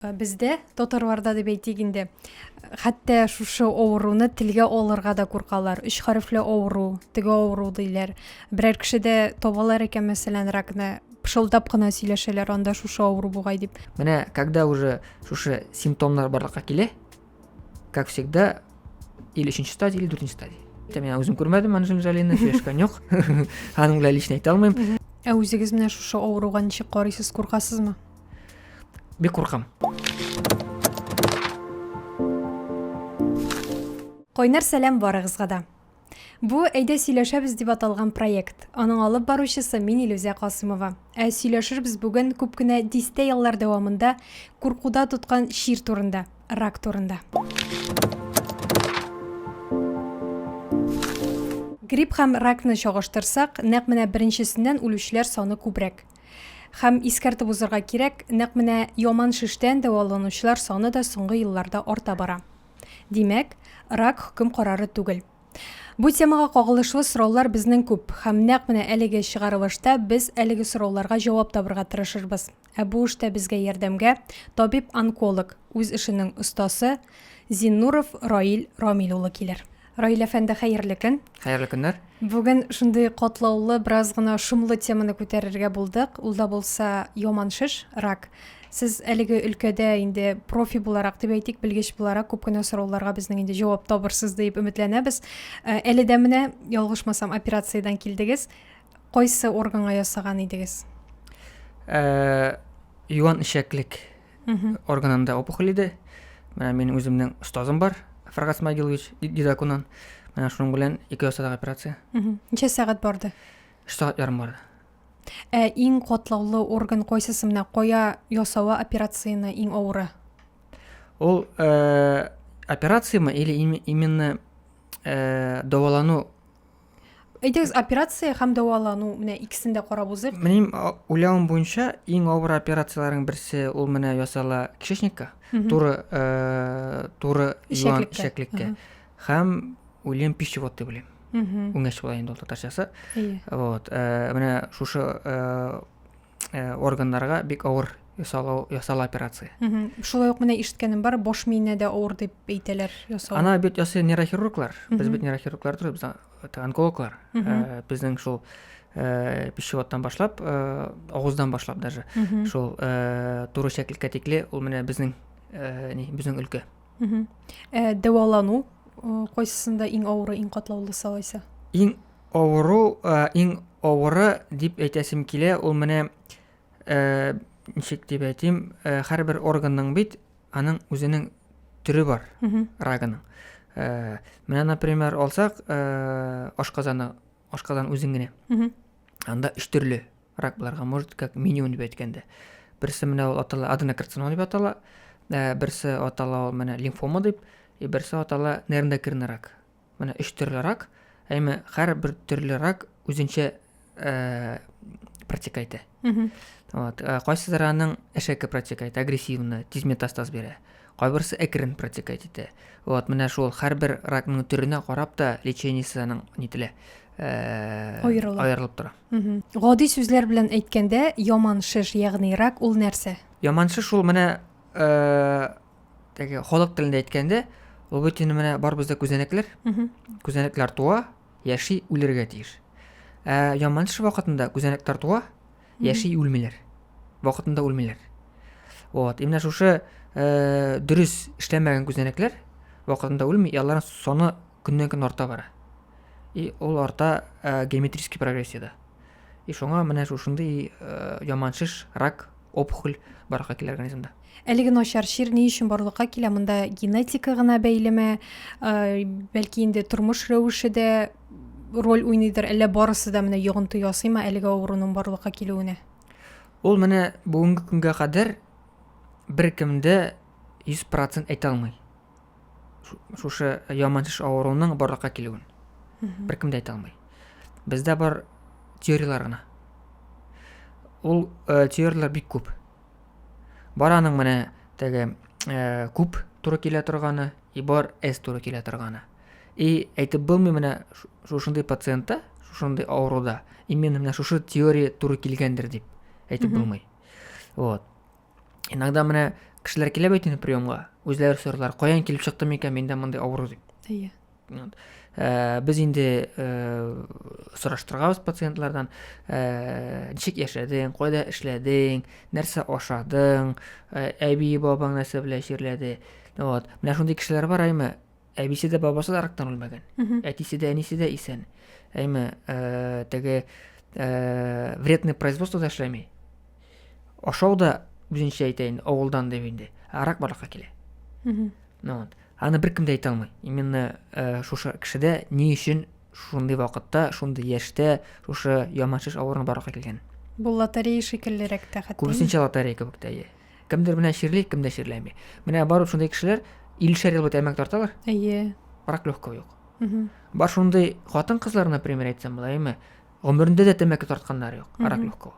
Бізде тотарларда деп әйтегенде, хәтта шушы авыруны телгә алырга да куркалар. 3 хәрефле авыру, теге авыру диләр. Берәр кешедә табалар икән, мәсәлән, ракны пышылдап кына сөйләшәләр, анда шушы авыру бугай дип. Менә когда уже шушы симптомнар барлыкка килә, как всегда, или 3-нче стадия, или 4-нче стадия. Мен үзем күрмәдем, Анжелина Джолини сөйләшкән юк. Аның белән лично әйтә алмыйм. Ә үзегез менә шушы авыруга ничек карыйсыз, куркасызмы? Бик куркам. Кайнар сәлам барыгызга да. Бу әйдә сөйләшәбез дип аталган проект. Аның алып баручысы мин Илүзә Касымова. Ә сөйләшербез бүген күп кенә дистә еллар дәвамында куркуда тоткан шир турында, рак турында. Грипп һәм ракны чагыштырсак, нәкъ менә беренчесеннән үлүчеләр саны күбрәк. Һәм искәртеп узырга кирәк, нәкъ менә яман шиштән дәваланучылар саны да соңгы елларда арта бара. Димәк, рак хөкем карары түгел. Бу темага кагылышлы сораулар безнең күп, һәм нәкъ менә әлеге чыгарылышта без әлеге сорауларга җавап табырга тырышырбыз. Ә бу эштә безгә ярдәмгә табиб-онколог, үз эшенең остасы Зиннуров Раил Рамил улы килер. Раил әфәнде, хәерле көн. Хәерле көннәр. Бүген шундый катлаулы, бераз гына шомлы теманы күтәрергә булдык. Ул да булса яман шиш, рак. Сез әлеге өлкәдә инде профи буларак дип әйтик, белгеч буларак күп кенә сорауларга безнең инде җавап табырсыз дип өметләнәбез. Әле дә менә ялгышмасам операциядән килдегез. Кайсы органга ясаган идегез? Юан ишәклек органында опухоль иде. Менә минем үземнең остазым бар, Фаргат Смагилович Дидакунан. Менә шуның белән 2 ясадык операция. Ничә сәгать барды? 3 сәгать ярым барды. Иң катлаулы орган кайсысы менә, кая ясауы операцияны иң авыры? Ул операциямы или именно дәвалану? Әйдәгез, операция һәм дәвалану, менә икесен дә карап узыйк. Минем уйлавым буенча иң авыр операцияларның берсе ул менә ясала кишечникка, туры юан ишәклеккә. Һәм уйлыйм пищевод дип уйлыйм. Уңеш була инде ул татарчасы. Вот, менә шушы органнарга бик авыр ясала операция. Шулай ук менә ишеткәнем бар, баш миенә дә авыр дип әйтәләр ясау. Ана бит ясый нейрохирурглар. Без бит нейрохирурглар турыбыз, онкологлар. Безнең шул пищеводтан башлап, авыздан башлап даже. Шул туры шәкелкә тикле ул менә безнең өлкә. Дәвалану кайсысында иң авыры, иң катлаулы салайса? Иң авыры дип әйтәсем килә, ул менә ничек дип әйтим, һәрбер органның бит аның үзенең түре бар, рагының. Менә, например, алсак, ашказан үзең генә. Анда 3 төрле рак буларга может, как минимум дип әйткәндә. Берсе менә ул атала аденокарцинома дип атала, берсе атала менә лимфома дип, берсе атала нервно-эндокринный рак. Менә 3 төрле рак, әмма һәрбер төрле рак үзенчә протекайты. Вот, кайсылары аның әшәке протекайты, агрессивны, тиз метастаз бирә. Кайберсе әкрен протекайт итә. Вот, менә шул һәрбер ракның төренә карап та лечениесе аның нителә, аерылып тора. Гади сүзләр белән әйткәндә, яман шиш, ягъни рак ул нәрсә? Яман шиш ул менә халык телендә әйткәндә, ул бит инде менә бар бездә күзәнәкләр. Күзәнәкләр туа, яши, үләргә тиеш. Яман шиш вакытында күзәнәкләр туа, яши, үлмиләр. Вакытында үлмиләр. Вот, именно шушы дөрес эшләмәгән күзәнәкләр вакытында үлми, ялларның саны көннән-көн арта бара. И ул арта геометрический прогрессияда. И шуңа менә шушындый яман шиш, рак, опухоль барга килә организмда. Әлеге начар шир ни өчен барлыкка килә? Монда генетика гына бәйлеме, бәлки инде тормыш рәвеше дә роль уйныйдыр, әллә барысы да менә йогынты ясыймы әлеге авыруның барлыкка килүенә? Ул менә бүгенге көнгә кадәр беркемдә 100% әйтә алмый. Шушы яман шиш авыруның барлыкка килүен. Беркемдә әйтә алмый. Бездә бар теориялар гына. Ул теориялар бик күп. Бар аның менә теге күп туры килә торганы, и бар туры килә торганы. И әйтеп булмый менә шушындый пациентта, шушындый авыруда именно менә шушы теория туры килгәндер дип әйтеп булмый. Вот. Иногда менә кешеләр килә бит инде приемга, үзләре сорыйлар, каян килеп чыктым икән миндә мондай авыру дип. Әйе. Без инде сораштыргабыз пациентлардан, ничек яшәдең, кайда эшләдең, нәрсә ашадың, әби бабаң нәрсә белән чирләде. Вот. Менә шундый кешеләр бар, әйме, әбисе дә бабасы да рактан үлмәгән. Әтисе дә, әнисе дә исән. Әйме, теге вредный производствода эшләми. Ашау да үзенчә әйтәйин, авылдан дип инде. Рак барлыкка килә. Вот. Аны беркем дә әйтә алмый. Именно шушы кешедә ни өчен шундый вакытта, шундый яшьтә шушы яманшыш авыруны барлыкка килгән. Бу лотерея шикеллерәк тә хәтта. Күбесенчә лотерея кебек тә. Кемдер менә чирли, кемдә чирләми. Менә барып шундый кешеләр 50 ел тәмәк тарталар. Әйе. Рак легкого юк. Бар шундый хатын-кызлар, например, әйтсәм була, әйме, гомерендә дә тәмәке тартканнар юк, рак легкого.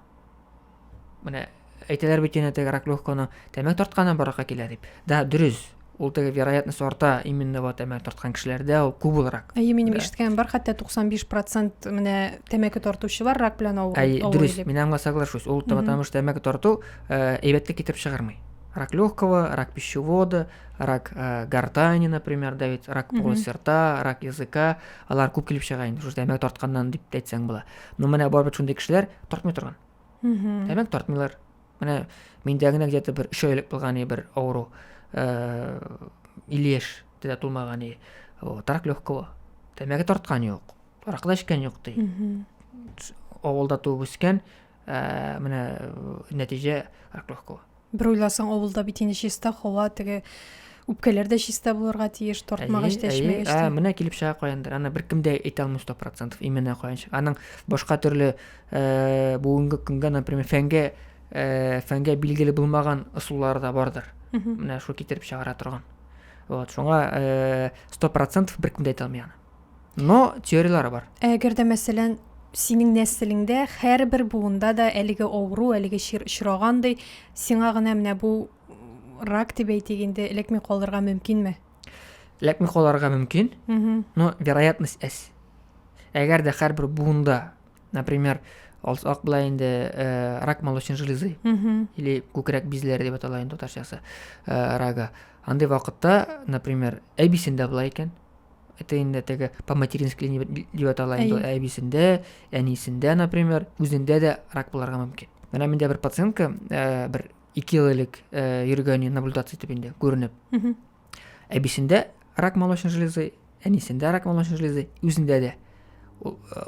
Менә әйтәләр бит инде рак легкого тәмәк тартканнан барлыкка килә дип. Да, дөрес. Ул теге вероятность арта именно вот тәмәк тарткан кешеләрдә ул күп булрак. Әйе, минем ишеткәнем бар, хәтта 95% менә тәмәке тартучылар рак белән авырый. Дөрес, мин аңа соглашусь. Ул потому что тәмәке тарту әйбәткә китереп чыгармый. Рак легкого, рак пищевода, рак гортани, например, да ведь, рак полости рта, рак языка, алар күп килеп чыга инде. Шушы тәмәк тартканнан дип әйтсәң була. Но менә барбы шундый кешеләр тартмый торган. Тәмәк тартмыйлар. Менә миндә генә где-то бер 3 айлык булган бер авыру. Илеш дә тулмаган. Рак легкого. Тәмәке тарткан юк. Ракта эчкән юк ди. Авылда туып үскән, менә нәтиҗә рак легкого. Бер уйласаң, авылда бит инде чиста һава, теге үпкәләр дә чиста булырга тиеш, тартмагач та эчмәгәч тә. Менә килеп чыга каяндыр. Аны беркем дә әйтә алмый 100%. Именно каян чыга. Аның башка төрле бүгенге көнгә, например, фәнгә билгеле булмаган ысуллары да бардыр. Менә шу китереп чыгара торган. Вот, шуңа 100% беркем дә әйтә алмый аны. Но теориялары бар. Әгәр дә мәсәлән синең нәселеңдә һәрбер буында да әлеге авыру, әлеге чирагандай, сиңа гына менә бу рак дип әйтегәндә эләкми калырга мөмкинме? Эләкми калырга мөмкин, но вероятность әс. Әгәр дә һәрбер буында, например, алсак була инде рак молочной железы или күкрәк безләре дип атала инде татарчасы рага. Андый вакытта, например, әбисендә була икән. Это инде теге по-матерински дип атала инде әбисендә, әнисендә, например, үзендә дә рак булырга мөмкин. Менә миндә бер пациентка бер 2 еллык йөргән наблюдация итеп инде күренеп. Әбисендә рак молочной железы, әнисендә рак молочной железы, үзендә дә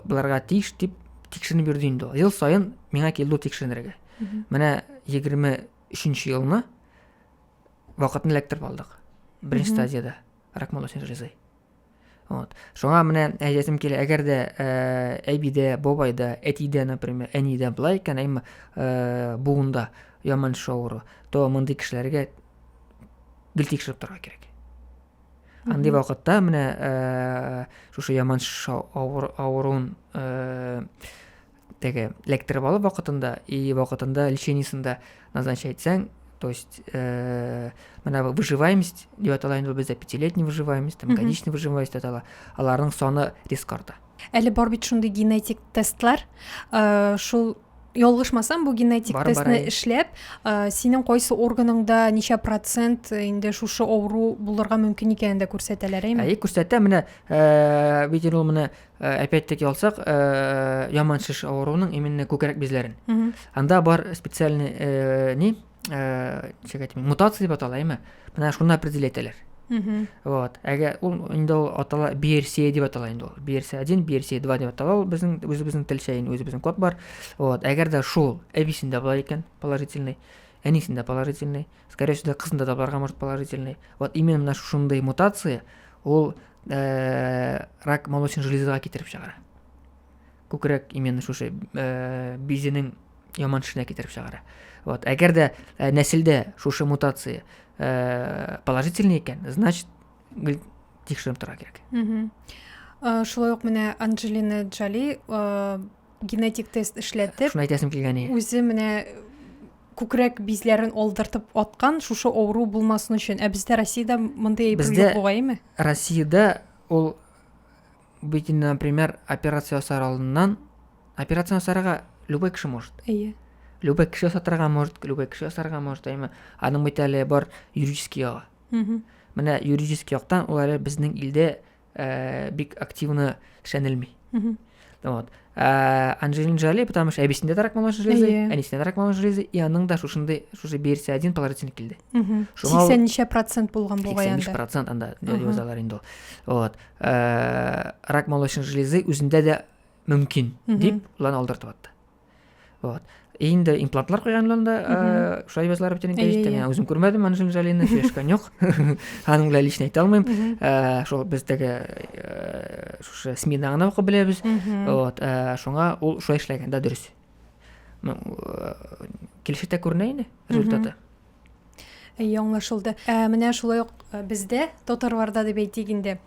булырга тиеш дип тикшереп бирде инде. Ел сайын миңа килде тикшерергә. Менә 23нче елны вакытны эләктереп алдык. Беренче стадияда рак молочной железы. Вот. Шуңа менә әйтәсем килә, әгәр дә әбидә, бабайда, әтидә, например, әнидә булай икән, әйме буында яман шауру, то мондый кешеләргә гел тикшереп торырга кирәк. Андый вакытта менә шушы яман авырун теге эләктереп алып вакытында и вакытында лечениесендә назначать итсәң, то есть менә выживаемость дип атала инде бездә 5-летняя выживаемость, там годичная выживаемость дип атала. Аларның саны риск арта. Әле бар бит шундый генетик тестлар, шул ялгышмасам, бу генетик тестны эшләп, синең кайсы органыңда ничә процент инде шушы авыру булырга мөмкин икәнен дә күрсәтәләр, әйме? Күрсәтә, менә бит ул менә опять-таки алсак, яман шиш авыруның именно күкрәк безләрен. Анда бар специальный мутация дип атала, әйме? Менә шуны определяйтәләр. Вот. Әгәр ул инде атала BRCA дип атала инде. BRCA1, BRCA2 дип атала, безнең үзебезнең телчәен, үзебезнең код бар. Вот. Әгәр дә шул әбисендә була икән положительный, әнисендә положительный, скорее всего, кызында да барга может положительный. Вот именно шундый мутация ул рак молочной железыга китереп чыгара. Күкрәк именно шушы безенең яман шишенә китереп чыгара. Вот. Әгәр дә нәселдә шушы мутация положительный икән, значит, тикшереп торырга кирәк. Шулай ук менә Анджелина Джоли генетик тест эшләтеп, шуны әйтәсем килгән. Үзе менә күкрәк безләрен алдыртып аткан, шушы авыру булмасын өчен. Ә бездә Россиядә мондай әйбер юк бугаймы? Россиядә ул бит, например, операция ясар алдыннан, операция ясарга любой кеше может. Әйе. любой кеше сатырга может, любой кеше сарга может, әйме. Аның бит әле бар юридический ягы. Менә юридический яктан ул әле безнең илдә бик активны эшләнелми. Вот. Анджелина Джоли, потому что әбисендә дә рак молочный железы, әнисендә дә рак молочный железы, и аның да шушы версия 1 положительный килде. 80% булган бугай анда. 85% анда язалар инде ул. Вот. Рак молочный железы үзендә дә мөмкин дип уларны алдыртып атты. Вот. Инде имплантлар куйганларында шулай язалар бит инде. Мен үзем күрмәдем Анджелина Джолины, сөйләшкән юк. Аның белән лично әйтә алмыйм. Шул бездәге шушы СМИда гына укып беләбез. Вот. Шуңа ул шулай эшләгән дә дөрес. Килешектә күренә инде результаты. Аңлашылды. Менә шулай ук бездә татарларда дип әйтик инде.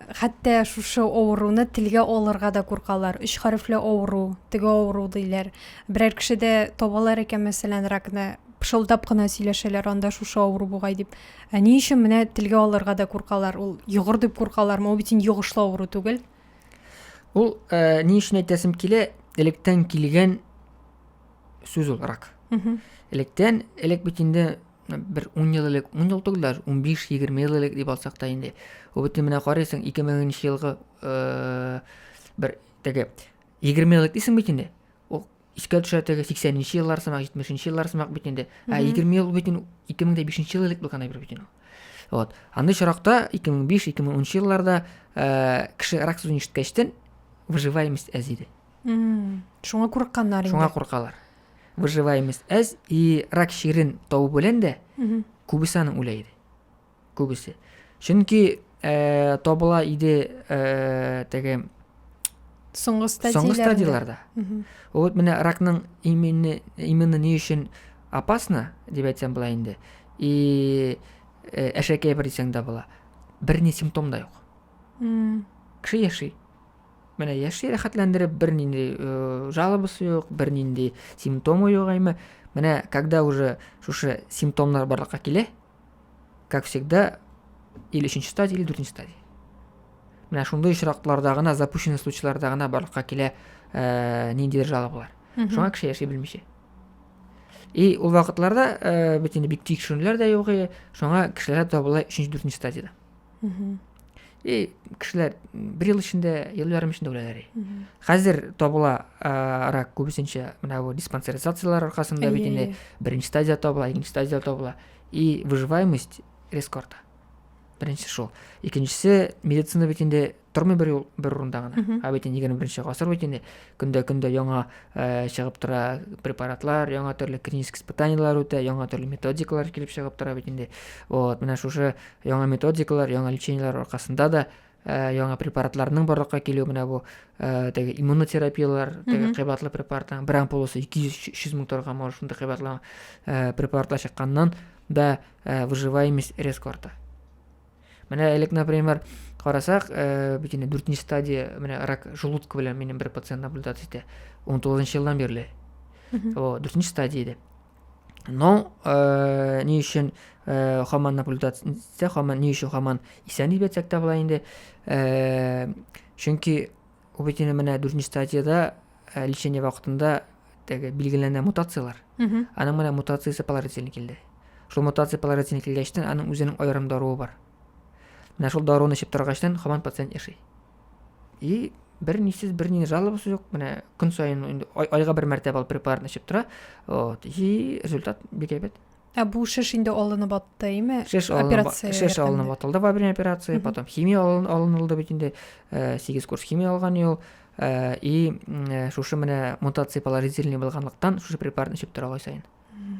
Хәтта шушы авыруны телгә алырга да куркалар. 3 хәрефле авыру, теге авыру диләр. Берәр кешедә табалар икән мәсәлән ракны, пышылдап кына сөйләшәләр анда шушы авыру бугай дип. Ни өчен менә телгә алырга да куркалар? Ул йогыр дип куркалармы? Ул бит йогышлы авыру түгел. Ул ни өчен әйтәсем килә? Электән килгән сүз ул рак. Элек бит инде bir 10 ел элек, 10 ел түгел, 15-20 ел элек дип алсак та инде. Ул бит менә карыйсың 2000 елгы бер теге 20 ел элек дисең бит инде. Ул искә төшә теге 80-нче еллар сымак, 70-нче еллар сымак бит инде. 20 ел бит 2005 ел элек булган бит инде. Вот. Анда чиракта 2005-2010 елларда кеше рак сүзен ишеткәчтән выживаемость аз иде. Шуңа курыкканнар инде. Шуңа куркалар. Выживаемость аз и рак ширин табу белән дә күбесе аның үлә иде. Күбесе. Чөнки табыла иде теге соңгы стадияларда. Вот менә ракның именно ни өчен опасно дип әйтсәм була инде. И әшәкәй бер дисәң дә була. Берни симптом да юк. Кеше яши. Менә яши рәхәтләндереп, бернинди жалобасы юк, бернинди симптомы юк әйме. Менә когда уже шушы симптомнар барлыкка килә, как всегда, или 3-нче стадия, или 4-нче стадия. Менә шундый очракларда гына, запущенный случайларда гына барлыкка килә ниндидер жалобалар. Шуңа кеше яши белмичә. И ул вакытларда бит инде бик тикшерүләр дә юк, шуңа кешеләр табыла 3-4-нче стадияда. И кешеләр 1 ел эчендә, ел ярым эчендә үләләр. Хәзер табыла рак күбесенчә менә бу диспансеризациялар аркасында бит инде 1-нче стадия табыла, 2-нче стадия табыла. И выживаемость резко арта. Беренче шул. Икенчесе медицина бит инде тормый бер урында гына. Бит инде 21-нче гасыр бит инде көндә яңа чыгып тора препаратлар, яңа төрле клиник испытаниялар үтә, яңа төрле методикалар килеп чыгып тора бит инде. Вот, менә шушы яңа методикалар, яңа лечениялар аркасында да яңа препаратларның барлыкка килү менә бу теге иммунотерапиялар, теге кыйбатлы препаратлар, бер ампуласы 200-300 мең торга может шунда кыйбатлы препаратлар чыкканнан да выживаемость резко арта. Менә элек, например, карасак, бит инде 4-нче стадия, менә рак желудка белән минем бер пациент наблюдация итә. 19-нчы елдан бирле. О, 4-нче стадия иде. Но ни өчен хаман наблюдация итсә, хаман ни өчен хаман исән дип әйтсәк тә була инде. Чөнки ул бит инде менә 4-нче стадияда лечение вакытында теге билгеләнә мутациялар. Аның менә мутациясе поляризельный килде. Шул мутация поляризельный килгәчтән аның үзенең аерым даруы бар. Менә шул даруны эчеп торгачтан хаман пациент яши. И берни жалобасы юк. Менә көн сайын айга бер мәртәбә алып препаратны эчеп тора. Вот. И результат бик әйбәт. Бу шеш инде алынып аттымы? Операция. Шеш алынып атылды вабрин операция, потом химия алынылды бит инде. 8 курс химия алган ел. И шушы менә мутация поляризельный булганлыктан шушы препаратны эчеп тора алай сайын.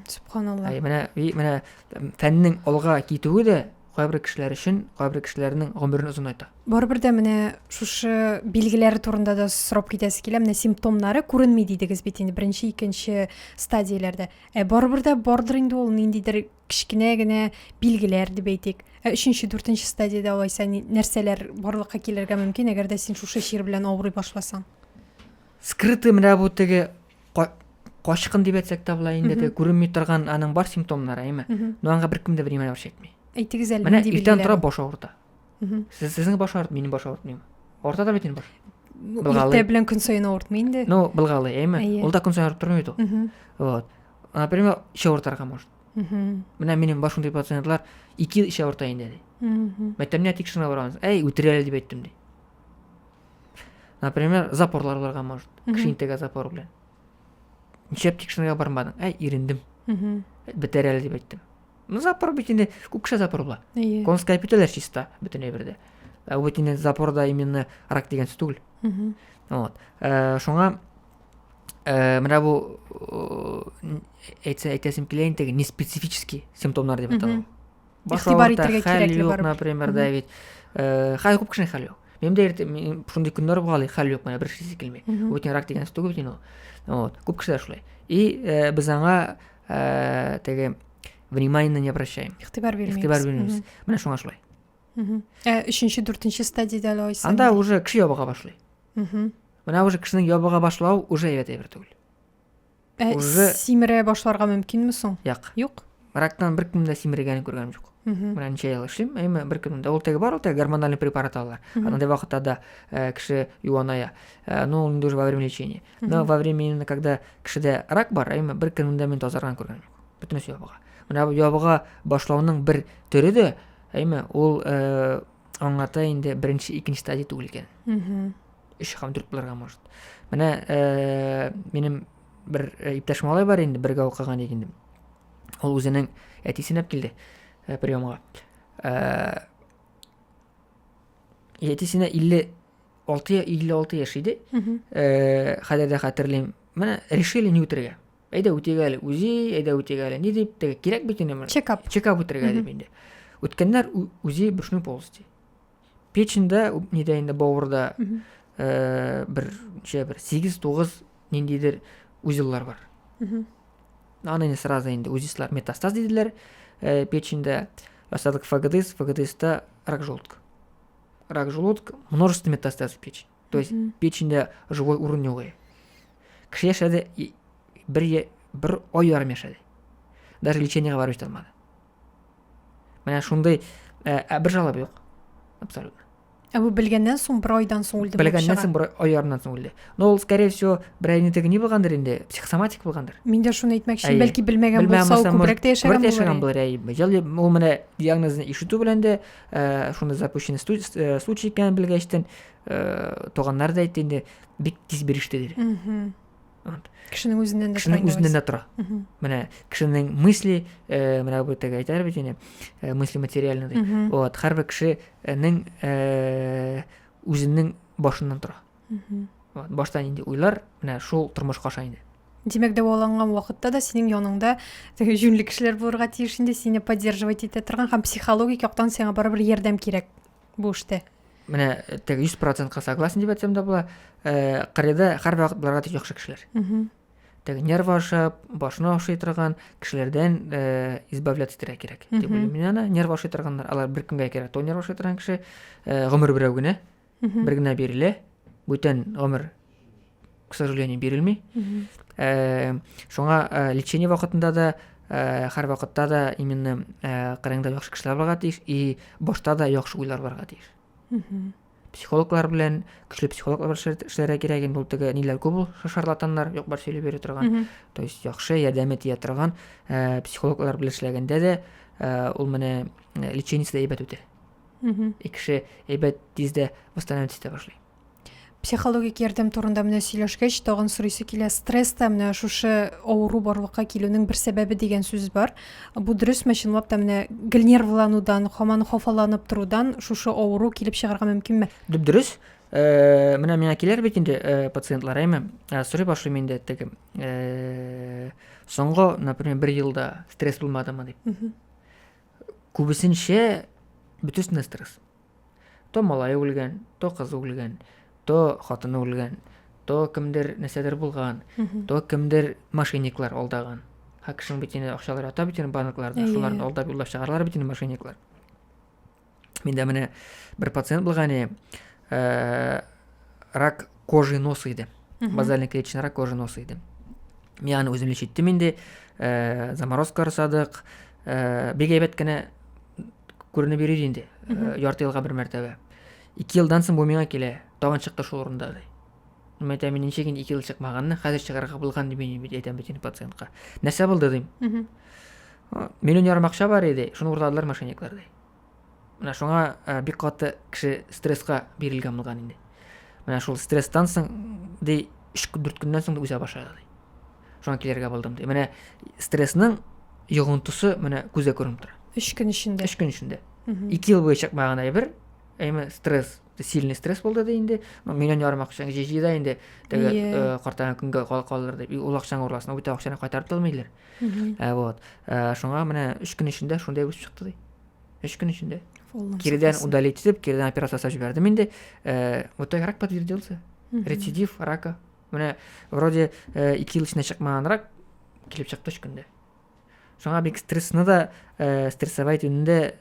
Субханалла. Менә фәннең алга китүе дә кайбер кешеләр өчен, кайбер кешеләрнең гомерен узын айта. Барыбер дә менә шушы билгеләре турында да сорап китәсе килә. Менә симптомнары күренми дидегез бит инде 1-нче, 2-нче стадияләрдә. Барыбер дә бардыр инде ул ниндидер кичкенә генә билгеләр дип әйтик. 3-нче, 4-нче стадиядә алайса нәрсәләр барлыкка килергә мөмкин, әгәр дә син шушы шир белән авырый башласаң. Скрытый менә бу теге качкын дип әйтсәк тә була инде, күренми торган аның бар симптомнары, әйме. Но аңа беркем дә внимание итми. Әйтегез әле менә нинди иртән билгеләр? тора баш авырта. Сезнең баш авырт, минем баш авыртмый. Ортада бит инде баш. Иртә белән көн сайын авыртмый инде. Ну, былгалы, әйме. Әйе. Ул да көн сайын авырып тормый ул. Вот. например, иши ауыртарга может. Менә минем башымдагы пациентлар 2 ел иши ауыртайын деди. Мен айтам, эмне тикшерүүгө барабыз? Өтүрө эле деп айттым ди. Например, запорлар барга может. Кишинтеге запор белән. Ничек тикшерүүгө бармадың? Ириндим. Бетер эле деп айттым. Запор бит инде күп кеше запор була. Конская петелер чиста бүтүнөй бирде. Бу бит инде запорда именно рак деген сөз түгүл. Вот. Шуңа менә бу әйтәсем килә инде неспецифический симптомнар дип аталат. Игътибар итәргә кирәкле бар. Например, Давид, хәл күп кешенең хәл юк. Минем дә шундый көннәр булган, хәл юк, менә бер шисе килми. Бу бит рак деген сөз түгел бит инде. Вот. Күп кешеләр шулай. И без аңа теге внимание не обращаем. Игътибар бирмибез. Менә шуңа шулай. 3-нче, 4-нче стадиядә әле айсан. Анда уже кеше ябыга башлый. Менә уже кешенең ябыга башлау уже әйбәт түгел. Уже Симерә башларга мөмкинме соң? Юк. Рактан бер кемдә симергәнен күргәнем юк. Менә ничә ел эшлим, әйме бер кемдә ул теге бар, ул теге гормональ препарат алалар. Анда вакытта да кеше юаная. Но инде уже во время лечения. Но во время именно когда кешедә рак бар, әйме бер кемдә мен тазарган күргәнем юк. Бөтенесе ябыга. Менә ябыга башлауның бер төре дә әйме ул аңлата инде беренче, икенче стадия түгел икән. 3-4 булырга может. Менә минем бер иптәш малай бар инде, бергә укыган идем. Ул үзенең әтисен алып килде приемга. Әтисенә 56 яшь иде. Хәзер дә хәтерлим. Менә решили не үтәргә. Әйдә үтәргә әле, әйдә үтәргә әле. Ни дип теге кирәк бит инде. Чекап үтәргә дип инде. Үткәннәр үзи бушны полностью. Печендә, нидә инде бавырда бер 8-9 ниндидер узеллар бар. Аны сразу инде узислар метастаз диделәр. Печендә ясадык ФГДС-та рак желудка. Рак желудка, множество метастаз в печени. То есть печендә живой урын юк. Кеше яшәде, бер ай ярым яшәде. Даже лечениегә барып алмады. Менә шундый бер жалоб юк. Абсолютно. Бу белгәннән соң, бер айдан соң үлде. Белгәннән соң бер ай ярымнан соң үлде. Но ул, скорее всего, бер айны теге ни булгандыр инде, психосоматик булгандыр. Мин дә шуны әйтмәкче, бәлки белмәгән булса, күбрәк тә яшәгән булыр. Ул менә диагнозны ишетү белән дә шуны запущенный случай икән белгәчтен туганнар да әйтте инде, бик тиз биреште диде. Кешенең үзеннән дә тора. Менә кешенең мысли, менә бу теге әйтәләр бит инде, мысли материальный. Вот, һәрбер кешенең үзенең башыннан тора. Вот, баштан инде уйлар, менә шул тормышка аша инде. Димәк, дәваланган вакытта да синең яныңда теге җүнле кешеләр булырга тиеш инде, сине поддерживать итә торган һәм психологик яктан сиңа барыбер ярдәм кирәк бу эштә. Менә теге 100% согласен дип әйтсәм дә була. Кырыйда һәр вакыт булырга тиеш яхшы кешеләр. Теге нерв ашап, башына ашый торган кешеләрдән избавляться кирәк. Дип уйлыйм мин аны. Нерв ашый торганнар, алар бер кемгә кирәк. То нерв ашый торган кеше гомер берәү генә, бер генә бирелә. Бүтән гомер, к сожалению, бирелми. Шуңа лечение вакытында да, һәр вакытта да именно кырыйда яхшы кешеләр булырга тиеш, и башта да яхшы уйлар барга тиеш. Психологлар белән, көчле психологлар эшләргә кирәк инде, ул теге ниләр күп шарлатаннар, юк бар сөйләп бирә торган. То есть яхшы ярдәм итә торган психологлар белән эшләгәндә дә ул менә лечениесе дә әйбәт үтә. Кеше әйбәт тиздә восстановить итә башлый. Психологик ярдәм турында менә сөйләшкәч, тагын сорыйсы килә. Стресста менә шушы авыру барлыкка килүнең бер сәбәбе дигән сүз бар. Бу дөресме, чынлап та менә гел нервланудан, һаман хафаланып торудан шушы авыру килеп чыгарга мөмкинме? Дөрес. Менә миңа килер бит инде пациентлар, әйме, сорый башлыйм инде теге. Соңгы, например, 1 елда стресс булмадымы дип. Күбесенчә бөтенесе стресс. То малай үлгән, то кызы үлгән, то хатыны үлгән, то кемдер нәрсәдер булган, то кемдер мошенниклар алдаган. Кешенең бит инде акчалар ата бит инде банкларда, шуларны алдап юллап чыгарлар бит инде мошенниклар. Миндә менә бер пациент булган, рак кожи носа иде. Базальный клеточный рак кожи носа иде. Мин аны үзем лечиттем инде, заморозка ясадык, бик әйбәт кенә күренеп йөри инде. Ярты елга бер мәртәбә. 2 елдан соң бу миңа килә, тагын чыкты шул урында. мен айтамын нешеген 2 ел чыкмаганны хәзер чыгарга булган дип мен әйтәм бит пациентка. Нәрсә булды дим. Миллион ярым акча бар иде, шуны уртадылар мошенниклар ди. Менә шуңа бик каты кеше стресска бирелгән булган инде. Менә шул стресстан соң ди 3-4 көннән соң үсә башлады ди. Шуңа килергә булдым ди. Менә стрессның йогынтысы менә күзгә күренеп тора. 3 көн эчендә. 3 көн эчендә. 2 ел буе чыкмаган әйбер, әйме стресс, сильный стресс булды ди инде. Миллион ярым акча җыйда инде. Теге картаган күнгә калыр дип, ул акчаны урласын, бу акчаны кайтарып алмыйлар. Вот. Шуңа менә 3 көн эчендә шундай үсеп чыкты ди. 3 көн эчендә. Киридән удалить итеп, киридән операция ясап җибәрдем инде. Вот рак подтвердился. Рецидив рака. Менә вроде 2 ел эчендә чыкмаган рак килеп чыкты 3 көндә. Шуңа бик стрессны да стрессовать үнендә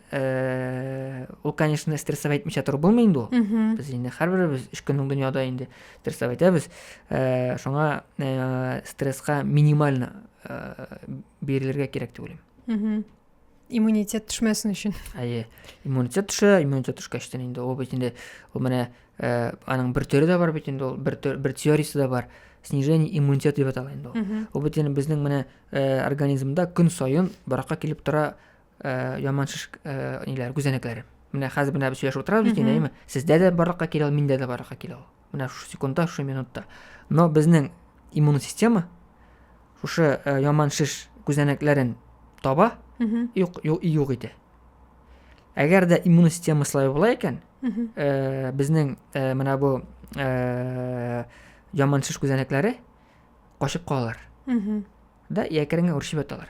ул, конечно, стрессовать итмичә торып булмый инде ул. Без инде һәрберебез 3 көннең дөньяда инде стрессовать итәбез. Шуңа стресска минимально бирелергә кирәк дип уйлыйм. Иммунитет төшмәсен өчен. Иммунитет төшкәчтән инде ул бит инде ул менә аның бер төре дә бар бит инде ул, бер теориясе дә бар. Снижение иммунитета дип атала инде ул. Ул бит инде безнең менә организмда көн саен баракка килеп тора яман шиш ниләр, күзәнәкләр. Менә хәзер менә без сөйләшеп утырабыз бит инде, сездә дә баракка килә ул, миндә дә баракка килә ул. Менә шу секундта, шу минутта. Но безнең иммун система шушы яман шиш күзәнәкләрен таба, юк иде. Әгәр дә иммун система слабый була икән, безнең менә бу яман шиш күзәнәкләре качып калалар. Да, якырыңа үрчеп аталар.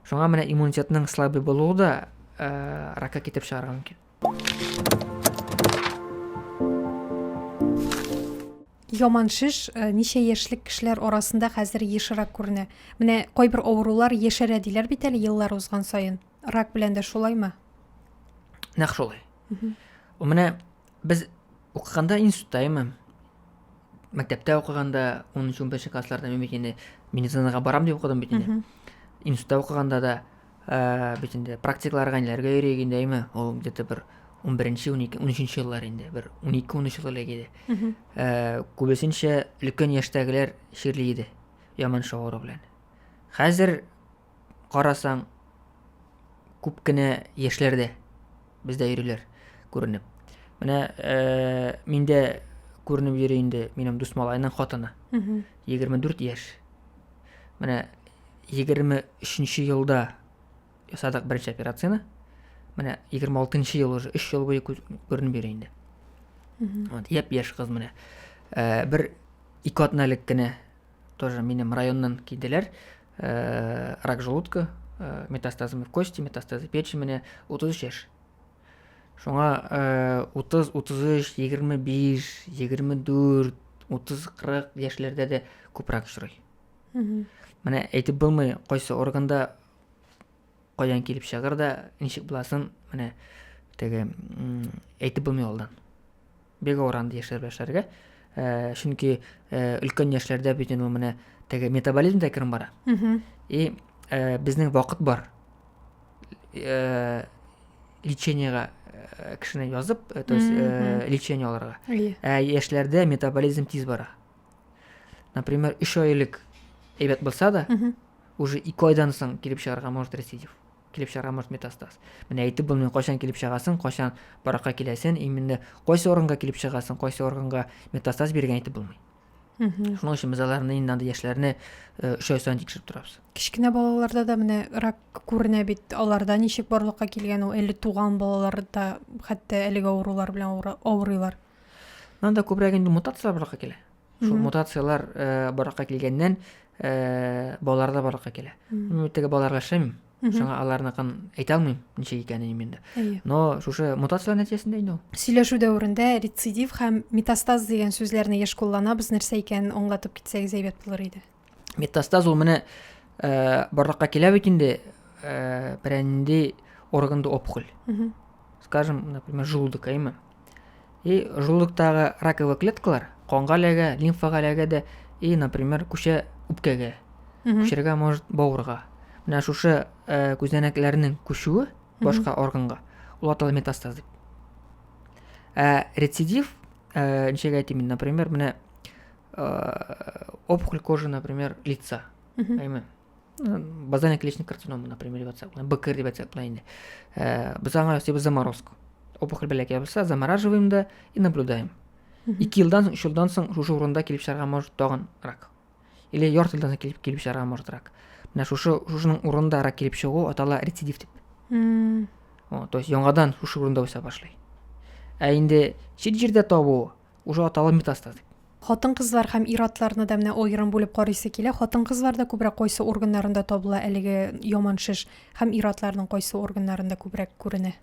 Шуңа менә иммунитетның слабый булуы да ракка китеп чыгарга мөмкин. Яман шиш ничә яшьлек кешеләр арасында хәзер ешрак күренә. Менә кайбер авырулар яшәрә диләр бит әле еллар узган саен. Рак белән дә шулаймы? Нәкъ шулай. Ул менә без укыганда институтта, мәктәптә укыганда 10-15 классларда мен бит инде медицинага барам дип укыдым бит инде. Институтта укыганда да бит инде практикаларга ниләргә йөрегәндә, ул где-то бер 11-12 еллар инде, бер 12-13 ел иде. Күбесенчә өлкән яшьтәгеләр ширле иде яман шавыру белән. Хәзер карасаң күп кенә яшьләрдә бездә йөриләр күренеп. Менә миндә күренеп йөри инде минем дус малайның хатыны. 24 яшь. Менә 23 елда ясадык беренче операцияны. Менә 26 ел уже 3 ел буе күренеп йөри инде. Вот, яшь кыз менә. Бер 2 атналык кенә тоже минем районнан килделәр. Рак желудка, метастазы в кости, метастазы печени, менә 33 яшь. Шуңа 30, 33, 25, 24, 30, 40 яшьләрдә дә күпрок очрый. Менә әйтеп булмый, кайсы органда каян килеп чыгар да, ничек буласын, менә теге әйтеп булмый алдан. Бик ауыранды яшьләргә. Чөнки өлкән яшьләрдә бит инде менә теге метаболизм да кирен бара. И безнең вакыт бар. Лечениягә кешене язып, то есть лечение алырга. Яшьләрдә метаболизм тиз бара. Например, 3 айлык әйбәт булса да, уже 2 айдан соң килеп чыгарга может рецидив. Килеп чыгарга может метастаз. Менә әйтеп булмый, кайчан килеп чыгасың, кайчан баракка киләсең, именно кайсы органга килеп чыгасың, кайсы органга метастаз биргән әйтеп булмый. Шуның өчен без аларны инде яшьләрне 3 ай саен тикшереп торабыз. Кичкенә балаларда да менә рак күренә бит. Аларда ничек барлыкка килгән, ул әле туган балаларда хәтта әлеге авырулар белән авырыйлар. Анда күбрәк инде мутациялар барлыкка килә. Шул мутациялар барлыкка килгәннән балаларда барлыкка килә. Мин теге балаларга шәм. Шуңа аларныкын әйтә алмыйм, ничек икәнен инде. Но шушы мутация нәтиҗәсендә инде ул. Сөйләшү дәврендә рецидив һәм метастаз дигән сүзләрне еш кулланабыз, нәрсә икәнен аңлатып китсәгез әйбәт булыр иде. Метастаз ул менә барлыкка килә бит инде берәнди органда опухоль. Скажем, например, желудок, әйме. И желудоктагы раковый клеткалар канга эләгә, лимфага эләгә дә, и, например, күчә үпкәгә, күчәргә может бавырга. Менә шушы күзәнәкләрнең күчүе башка органга ул атала метастаз дип. Рецидив, ничек әйтим, например, менә опухоль кожи, например, лица. Базальный клеточный карцинома, например, БКР деп айтсақ былай енді. Біз аңа себебі заморозка. Опухоль бәләкәй болса, замораживаем да и наблюдаем. 2 жылдан соң, 3 жылдан соң шушы урында келіп шығарға может тағын рак. Или ярты жылдан соң келіп шығарға может рак. Мына шушының урында рак келіп шығу атала рецидив деп. То есть яңадан шушы урында өсе башлай. Енді шет жерде табу уже атала метастаз деп. Хатын кызлар һәм ир-атларны да менә аерым булып карыйсы килә. Хатын кызларда күбрәк кайсы органнарында табыла әлеге яман шиш һәм ир-атларның кайсы органнарында күбрәк күренә?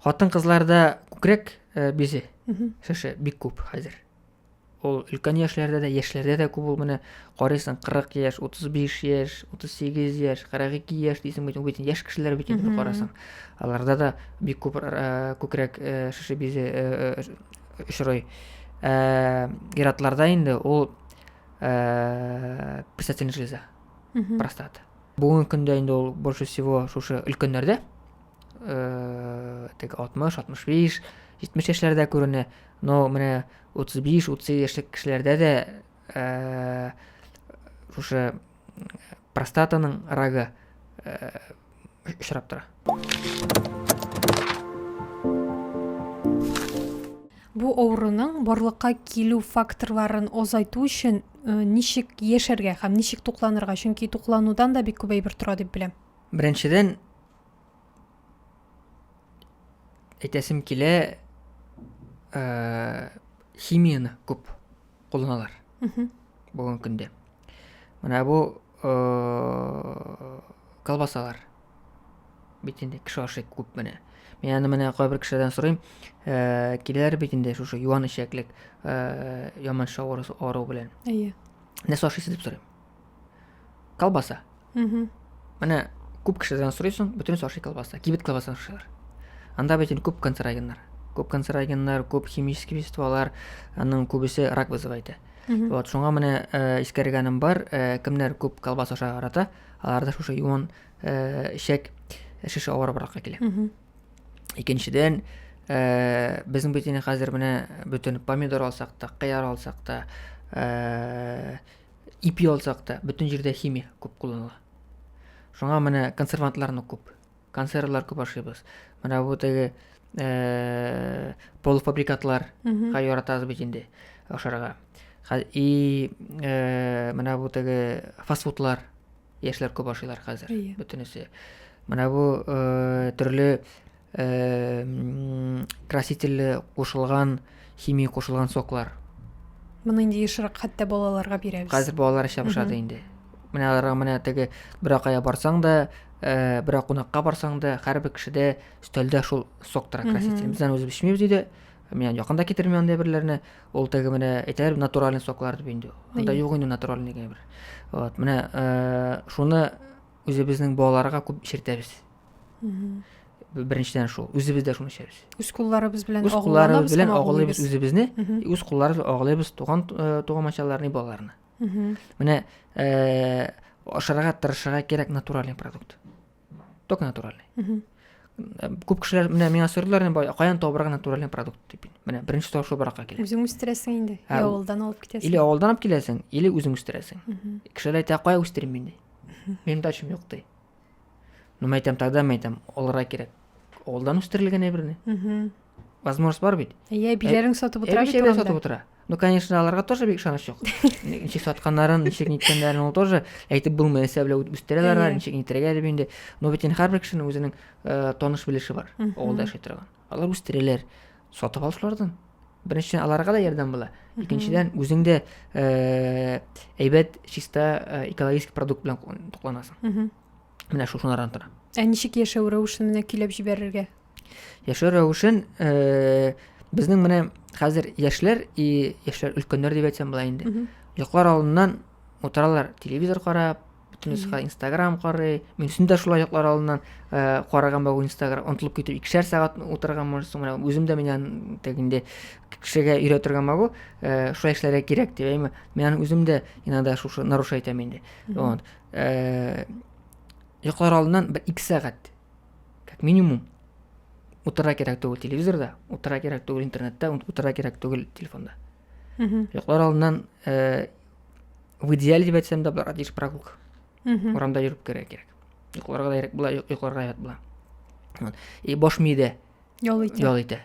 Хатын кызларда күкрәк безе шеше бик күп хәзер. Ул өлкән яшьләрдә дә, яшьләрдә дә күп ул менә карыйсың 40 яшь, 35 яшь, 38 яшь, 42 яшь дисең бит яшь кешеләр бит инде карасаң. Аларда да бик күп күкрәк шеше безе очрый. Ир-атларда инде ул предстательная железа, простата. Бүгенге көндә инде ул больше всего шушы өлкәннәрдә 60-65 70 яшьләрдә күренә, но менә 35-30 яшьлек кешеләрдә дә шушы простатаның рагы очрап тора. Бу авыруның барлыкка килү факторларын азайту өчен ничек яшәргә һәм ничек тукланырга? Чөнки тукланудан да бик күп әйбер тора дип беләм. Беренчедән әйтәсем килә, химияны күп кулланалар бүгенге көндә. Менә бу колбасалар бит инде кеше ашый күп менә. Мен менә кайбер кешеләрдән сорыйм, киләләр бит инде шушы юан ишәклек яман авыру белән. Нәрсә ашыйсыз дип сорыйм. Колбаса. Менә күп кешеләрдән сорыйсың, бөтенесе ашый колбаса, кибет колбасын ашыйлар. Анда бит инде күп канцерогеннар, күп химический веществолар, аның күбесе рак вызывает. Вот шуңа менә искәргәнем бар, кемнәр күп колбаса аша арата, аларда шушы юан ишәк шеше авырыбракка килә. Икенчедән, безнең бит инде хәзер менә бөтен помидор алсак та, кыяр алсак та, ипи алсак та, бөтен җирдә химия күп кулланыла. Шуңа менә консервантларны күп, консервлар күп ашыйбыз. Менә бу теге полуфабрикатлар яратабыз бит инде ашарга. И менә бу теге фастфудлар яшьләр күп ашыйлар хәзер бөтенесе. Менә бу төрле краситель кушылган, химия кушылган соклар. Моны инде ешрак хәтта балаларга бирәбез. Хәзер балалар эчә башлады инде. Менә аларга менә теге бер кая барсаң да, бер кунакка барсаң да, һәрбер кешедә өстәлдә шул сок тора краситель. Бездән үзебез эчмибез диде. Мен якында китермәм анда берләрне. Ул теге менә әйтәләр натураль соклар дип инде. Анда юк инде натураль дигән бер. Вот, менә шуны үзебезнең балаларга күп ишертәбез. Беренчедән шул, үзебездә шуны эчәбез. Үз кулларыбыз белән агылабыз үзебезне, үз кулларыбыз агылабыз туган-мачаларны балаларны. Менә ашарга тырышырга кирәк натураль продукт. Только натуральный. Күп кешеләр менә миңа сорыйлар, каян табарга натураль продукт дип. Менә беренче тау шул баракка килә. Үзең үстерәсең инде, авылдан алып китәсең. Или авылдан алып киләсең, или үзең үстерәсең. Кешеләр әйтә, кая үстерим инде? Минем дачам юк ди. Ну, мәйтәм тогда, алырга кирәк. Авылдан үстерелгән әйберне. Возможность бар бит. Биләрен сатып утыра бит. Ну, конечно, аларга тоже бик ышаныч юк. Ничек сатканнарын, ничек ниткәннәрен ул тоже әйтеп булмый, сәбләп үстерәләр, ничек нитрәгә дип инде. Но бит һәрбер кешенең үзенең таныш билеше бар. Авылда яши торган. Алар үстерәләр, сатып алышлардан. Беренчедән аларга да ярдәм була. Икенчедән үзең дә әйбәт, чиста экологик продукт белән тукланасың. Менә шушылардан тора. Ничек яшәү рәвешен менә көйләп җибәрергә? Яшәү рәвешен безнең менә хәзер яшьләр и яшьләр өлкәннәр дип әйтсәм була инде. Йоклар алдыннан утыралар, телевизор карап, бөтенесе Instagram карый. Мин үзем дә шулай йоклар алдыннан караган бу Instagram, онтылып китеп 2 сәгать утырган можсың. Менә үзем дә менә тегендә кешегә өйрәтергән бу, шулай эшләргә кирәк дип әйме. Мен үзем дә инде шушы нарушать итәм инде. Вот. Йоклар алдыннан 2 сәгать как минимум утыра кирәк түгел телевизорда, утыра кирәк түгел интернетта, утыра кирәк түгел телефонда. Йоклар алдынан в идеале деп айтсам да бұларға дейш прогулка. Урамда жүріп керек. Йокларға да керек була, йокларға ят була. И бош миде Yol ite. yol ите.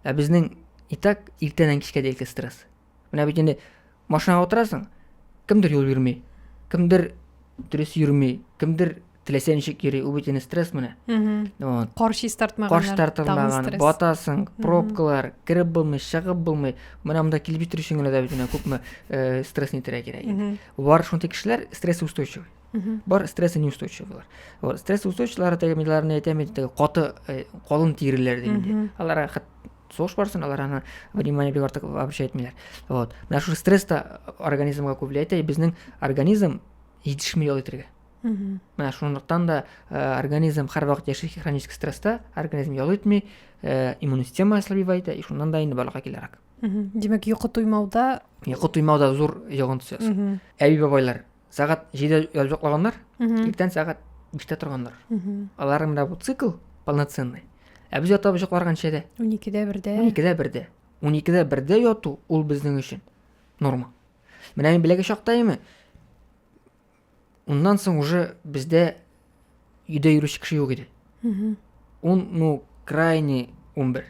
Біздің и так ертеңнен кешке дейінгі стресс. Мына бит енді машинаға отырасың, кімдір жол бермей, кімдір дұрыс йөрмей, кімдір теләсә ничек йөри, ул бит енді стресс менә. Қаршы тартмаған. Қаршы тартылмаған, батасың, пробкалар, кіріп булмый, шығып булмый. Менә монда килеп җитер өчен генә дә бит күпме стресс нитәргә кирәк. Бар шундый кешеләр стрессоустойчивый. Бар стрессы неустойчивыйлар. Вот стрессоустойчивлар тегеләрне әйтәм, каты калын тиреләр дигәндә. Аларга сош барсын, алар аны внимание бик артык обращать итмиләр. Вот. Менә шу стресс та организмга күп влияет, безнең организм җитешми ял итәргә. Менә шундыктан да организм һәрвакыт яши хронический стресста, организм ял итми, иммун система ослабевает, и шуннан да инде балага килерәк. Димәк, йокы туймауда Зур йогынтысы. Әби бабайлар сагат 7 ялҗаклаганнар, иртән сагат 5тә торганнар. Аларның менә бу цикл полноценный. Без ятабыз йокларганча да 12-дә 1-дә. 12-дә 1-дә яту ул безнең өчен норма. Менә мин беләгә чактаймы? Уннан соң уже бездә өйдә йөрүче кеше юк иде. Крайне 11.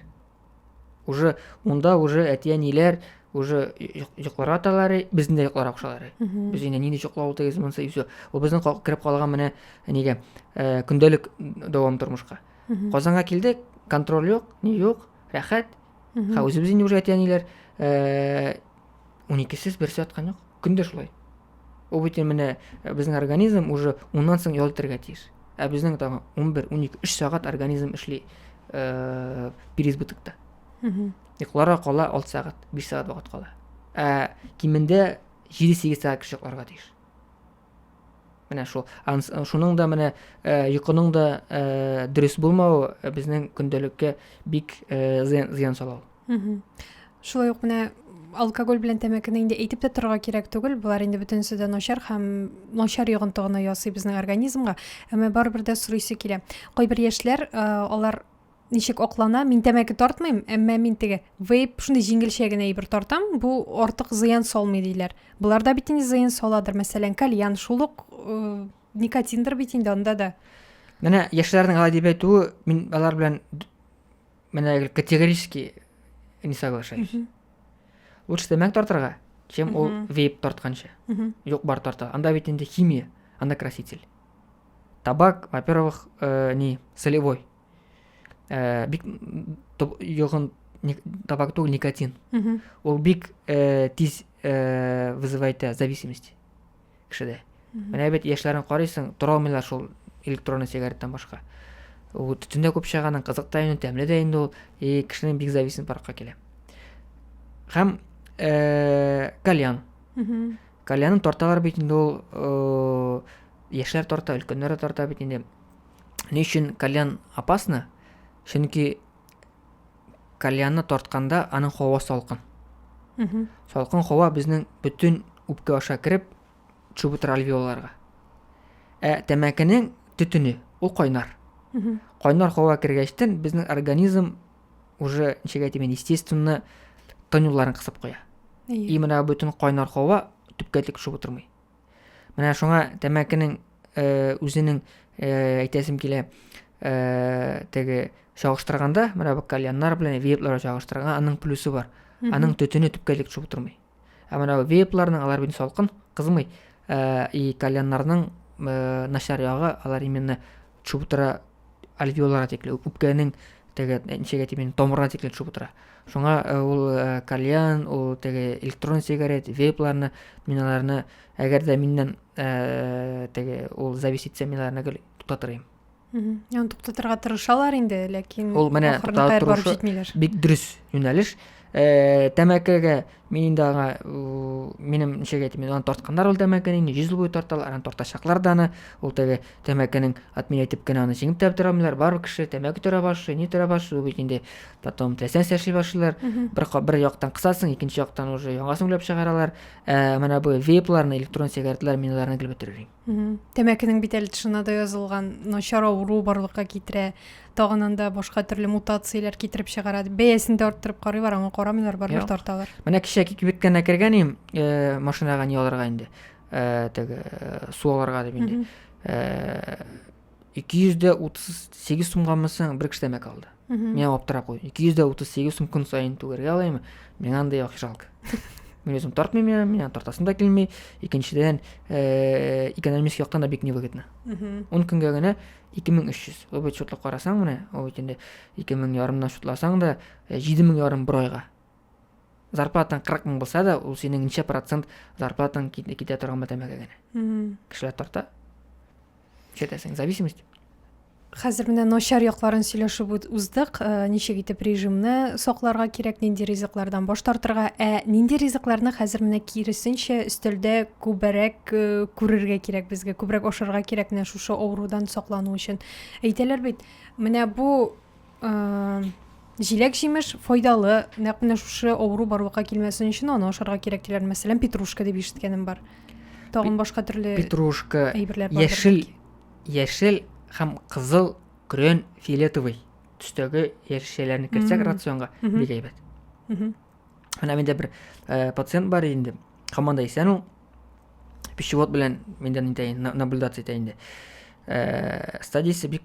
Уже унда уже әтиәниләр уже йокларга аталары, безнең дә йокларга кушалар. Без инде нинди йоклау тегез монсы и всё. Ул безнең кирип калган менә нигә көндәлек дәвам тормышка. Казанга килдек, контроль юк, ни юк, рәхәт. Үзебез инде уже әтиәниләр 12сез бер сәгать юк. Көндә шулай. Ул бит менә безнең организм уже уннан соң ял итәргә тиеш. Безнең тагы 11, 12, 3 сәгать организм эшли переизбытыкта. Йокларга кала 6 сәгать, 5 сәгать вакыт кала. Кимендә 7-8 сәгать кеше йокларга тиеш. Менә шул. Шуның да менә йокының да дөрес булмавы безнең көндөлеккә бик зыян сала. Шулай ук менә алкоголь белән тәмәкене инде әйтеп тә торырга кирәк түгел. Булар инде бөтенсе дә начар һәм начар йогынтыгына ясый безнең организмга. Әмма барыбер дә сорыйсы килә. Кайбер яшьләр алар ничек аклана, мин тәмәке тартмыйм, әмма мин теге вейп шундый җиңелчә генә әйбер тартам, бу артык зыян салмый диләр. Буларда бит инде зыян саладыр. Мәсәлән, кальян шулык никотиндер бит инде анда да. Менә яшьләрнең алай дип әйтүе, мин алар белән менә категорически не соглашаюсь. Лучше тәмәк тартырга, чем ул вейп тартканча. Юк бар тарта. Анда бит инде химия, анда краситель. Табак, во-первых, солевой. Бик йогын табак түгел, никотин. Ул бик тиз вызывает зависимость кешедә. Менә бит яшьләрне карыйсың, тора алмыйлар шул электронный сигареттан башка. Ул төтендә күп чыганың, кызык та инде, тәмле дә инде ул, кешенең бик зависим баракка килә. Һәм кальян. Кальянны тарталар бит инде ул яшьләр тарта, өлкәннәр тарта бит инде. Ни өчен кальян опасно? Чөнки кальянны тартканда аның һавасы салкын. Салкын һава безнең бүтән үпкә аша кирип чүбүтер альвеолларга. Тәмәкенең төтене ул кайнар. Кайнар һава кергәчтен безнең организм уже ничек әйтим, естественно тонуларын кысып куя. И менә бүтән кайнар һава төпкә төшеп утырмый. Менә шуңа тәмәкенең үзенең әйтәсем килә теге чагыштырганда, менә бу кальяннар белән вейплар чагыштырганда аның плюсы бар. Аның төтене төпкә төшеп утырмый. Менә вейпларның алар бит салкын, кызмый. И кальяннарның начар ягы алар именно чубутра альвеоллар текле, үпкәнең теге ничек әйтим, томырына текле төшеп утыра. Шуңа ул кальян, ул теге электрон сигарет, вейпларны, миналарны әгәр дә миннән теге ул зависитсә миналарны туктатырым. Яны туктатырга тырышалар инде, ләкин ул менә туктатырышы бик дөрес юнәлеш. Тәмәкегә мин инде аңа минем ничек әйтим, аны тартканнар ул тәмәкене 100 ел буе тарталар, аны тартачаклар да аны, ул теге тәмәкенең атмин әйтеп кенә аны җиңеп тә торамыйлар. Бар кеше тәмәке тора башлый, ни тора башлый, ул бит инде потом тәсән сәшли башлыйлар. Бер яктан кысасың, икенче яктан уже яңасын уйлап чыгаралар. Менә бу вейпларны, электрон сигаретлар миналарны килеп бетерер. Тәмәкенең бит әле тышына да язылган начар авыру барлыкка китерә. тагынан да башка төрле мутациялар китереп чыгарады. Бәясен дә арттырып карыйлар, аңа карамыйлар, барыбер Юк. тарталар. Менә кичә кибеткән кергән машинага не алырга инде. Теге су алырга дип инде. 238 сумгамысың бер кеше тәмәк алды. Мен аптырап куйдым. 238 сум көн сайын түгәргә алаймы? Мен андай акчалык. Мен өзім тартмаймын, мен тартасым да келмей. Икенчедән, экономик яктан да бик невыгодно. 10 көнгә генә 2300. Ул бит шутлап карасаң менә, ул бит инде 2000 ярымнан шутласаң да 7000 ярым бер айга. Зарплатаң 40 мең булса да, ул синең ничә процент зарплатаң китә торган тәмәккә генә. Кешеләр тарта. Шетәсең, зависимость. Хәзер менә начар якларын сөйләшеп уздык, ничек итеп режимны сакларга кирәк, нинди ризыклардан баш тартырга, нинди ризыкларны хәзер менә киресенчә өстәлдә күбрәк күрергә кирәк безгә, күбрәк ашарга кирәк менә шушы авырудан саклану өчен. Әйтәләр бит, менә бу җиләк җимеш файдалы, нәкъ менә шушы авыру барлыкка килмәсен өчен аны ашарга кирәк диләр. Мәсәлән, петрушка дип ишеткәнем бар. Тагын башка төрле Петрушка, әйберләр бар. яшел һәм кызыл, көрән, фиолетовый төстәге яшелчәләрне керсәк рационга бик әйбәт. Менә миндә бер пациент бар инде. Һаман да исән ул. Пищевод белән миндән инде наблюдация итә инде. Стадиясе бик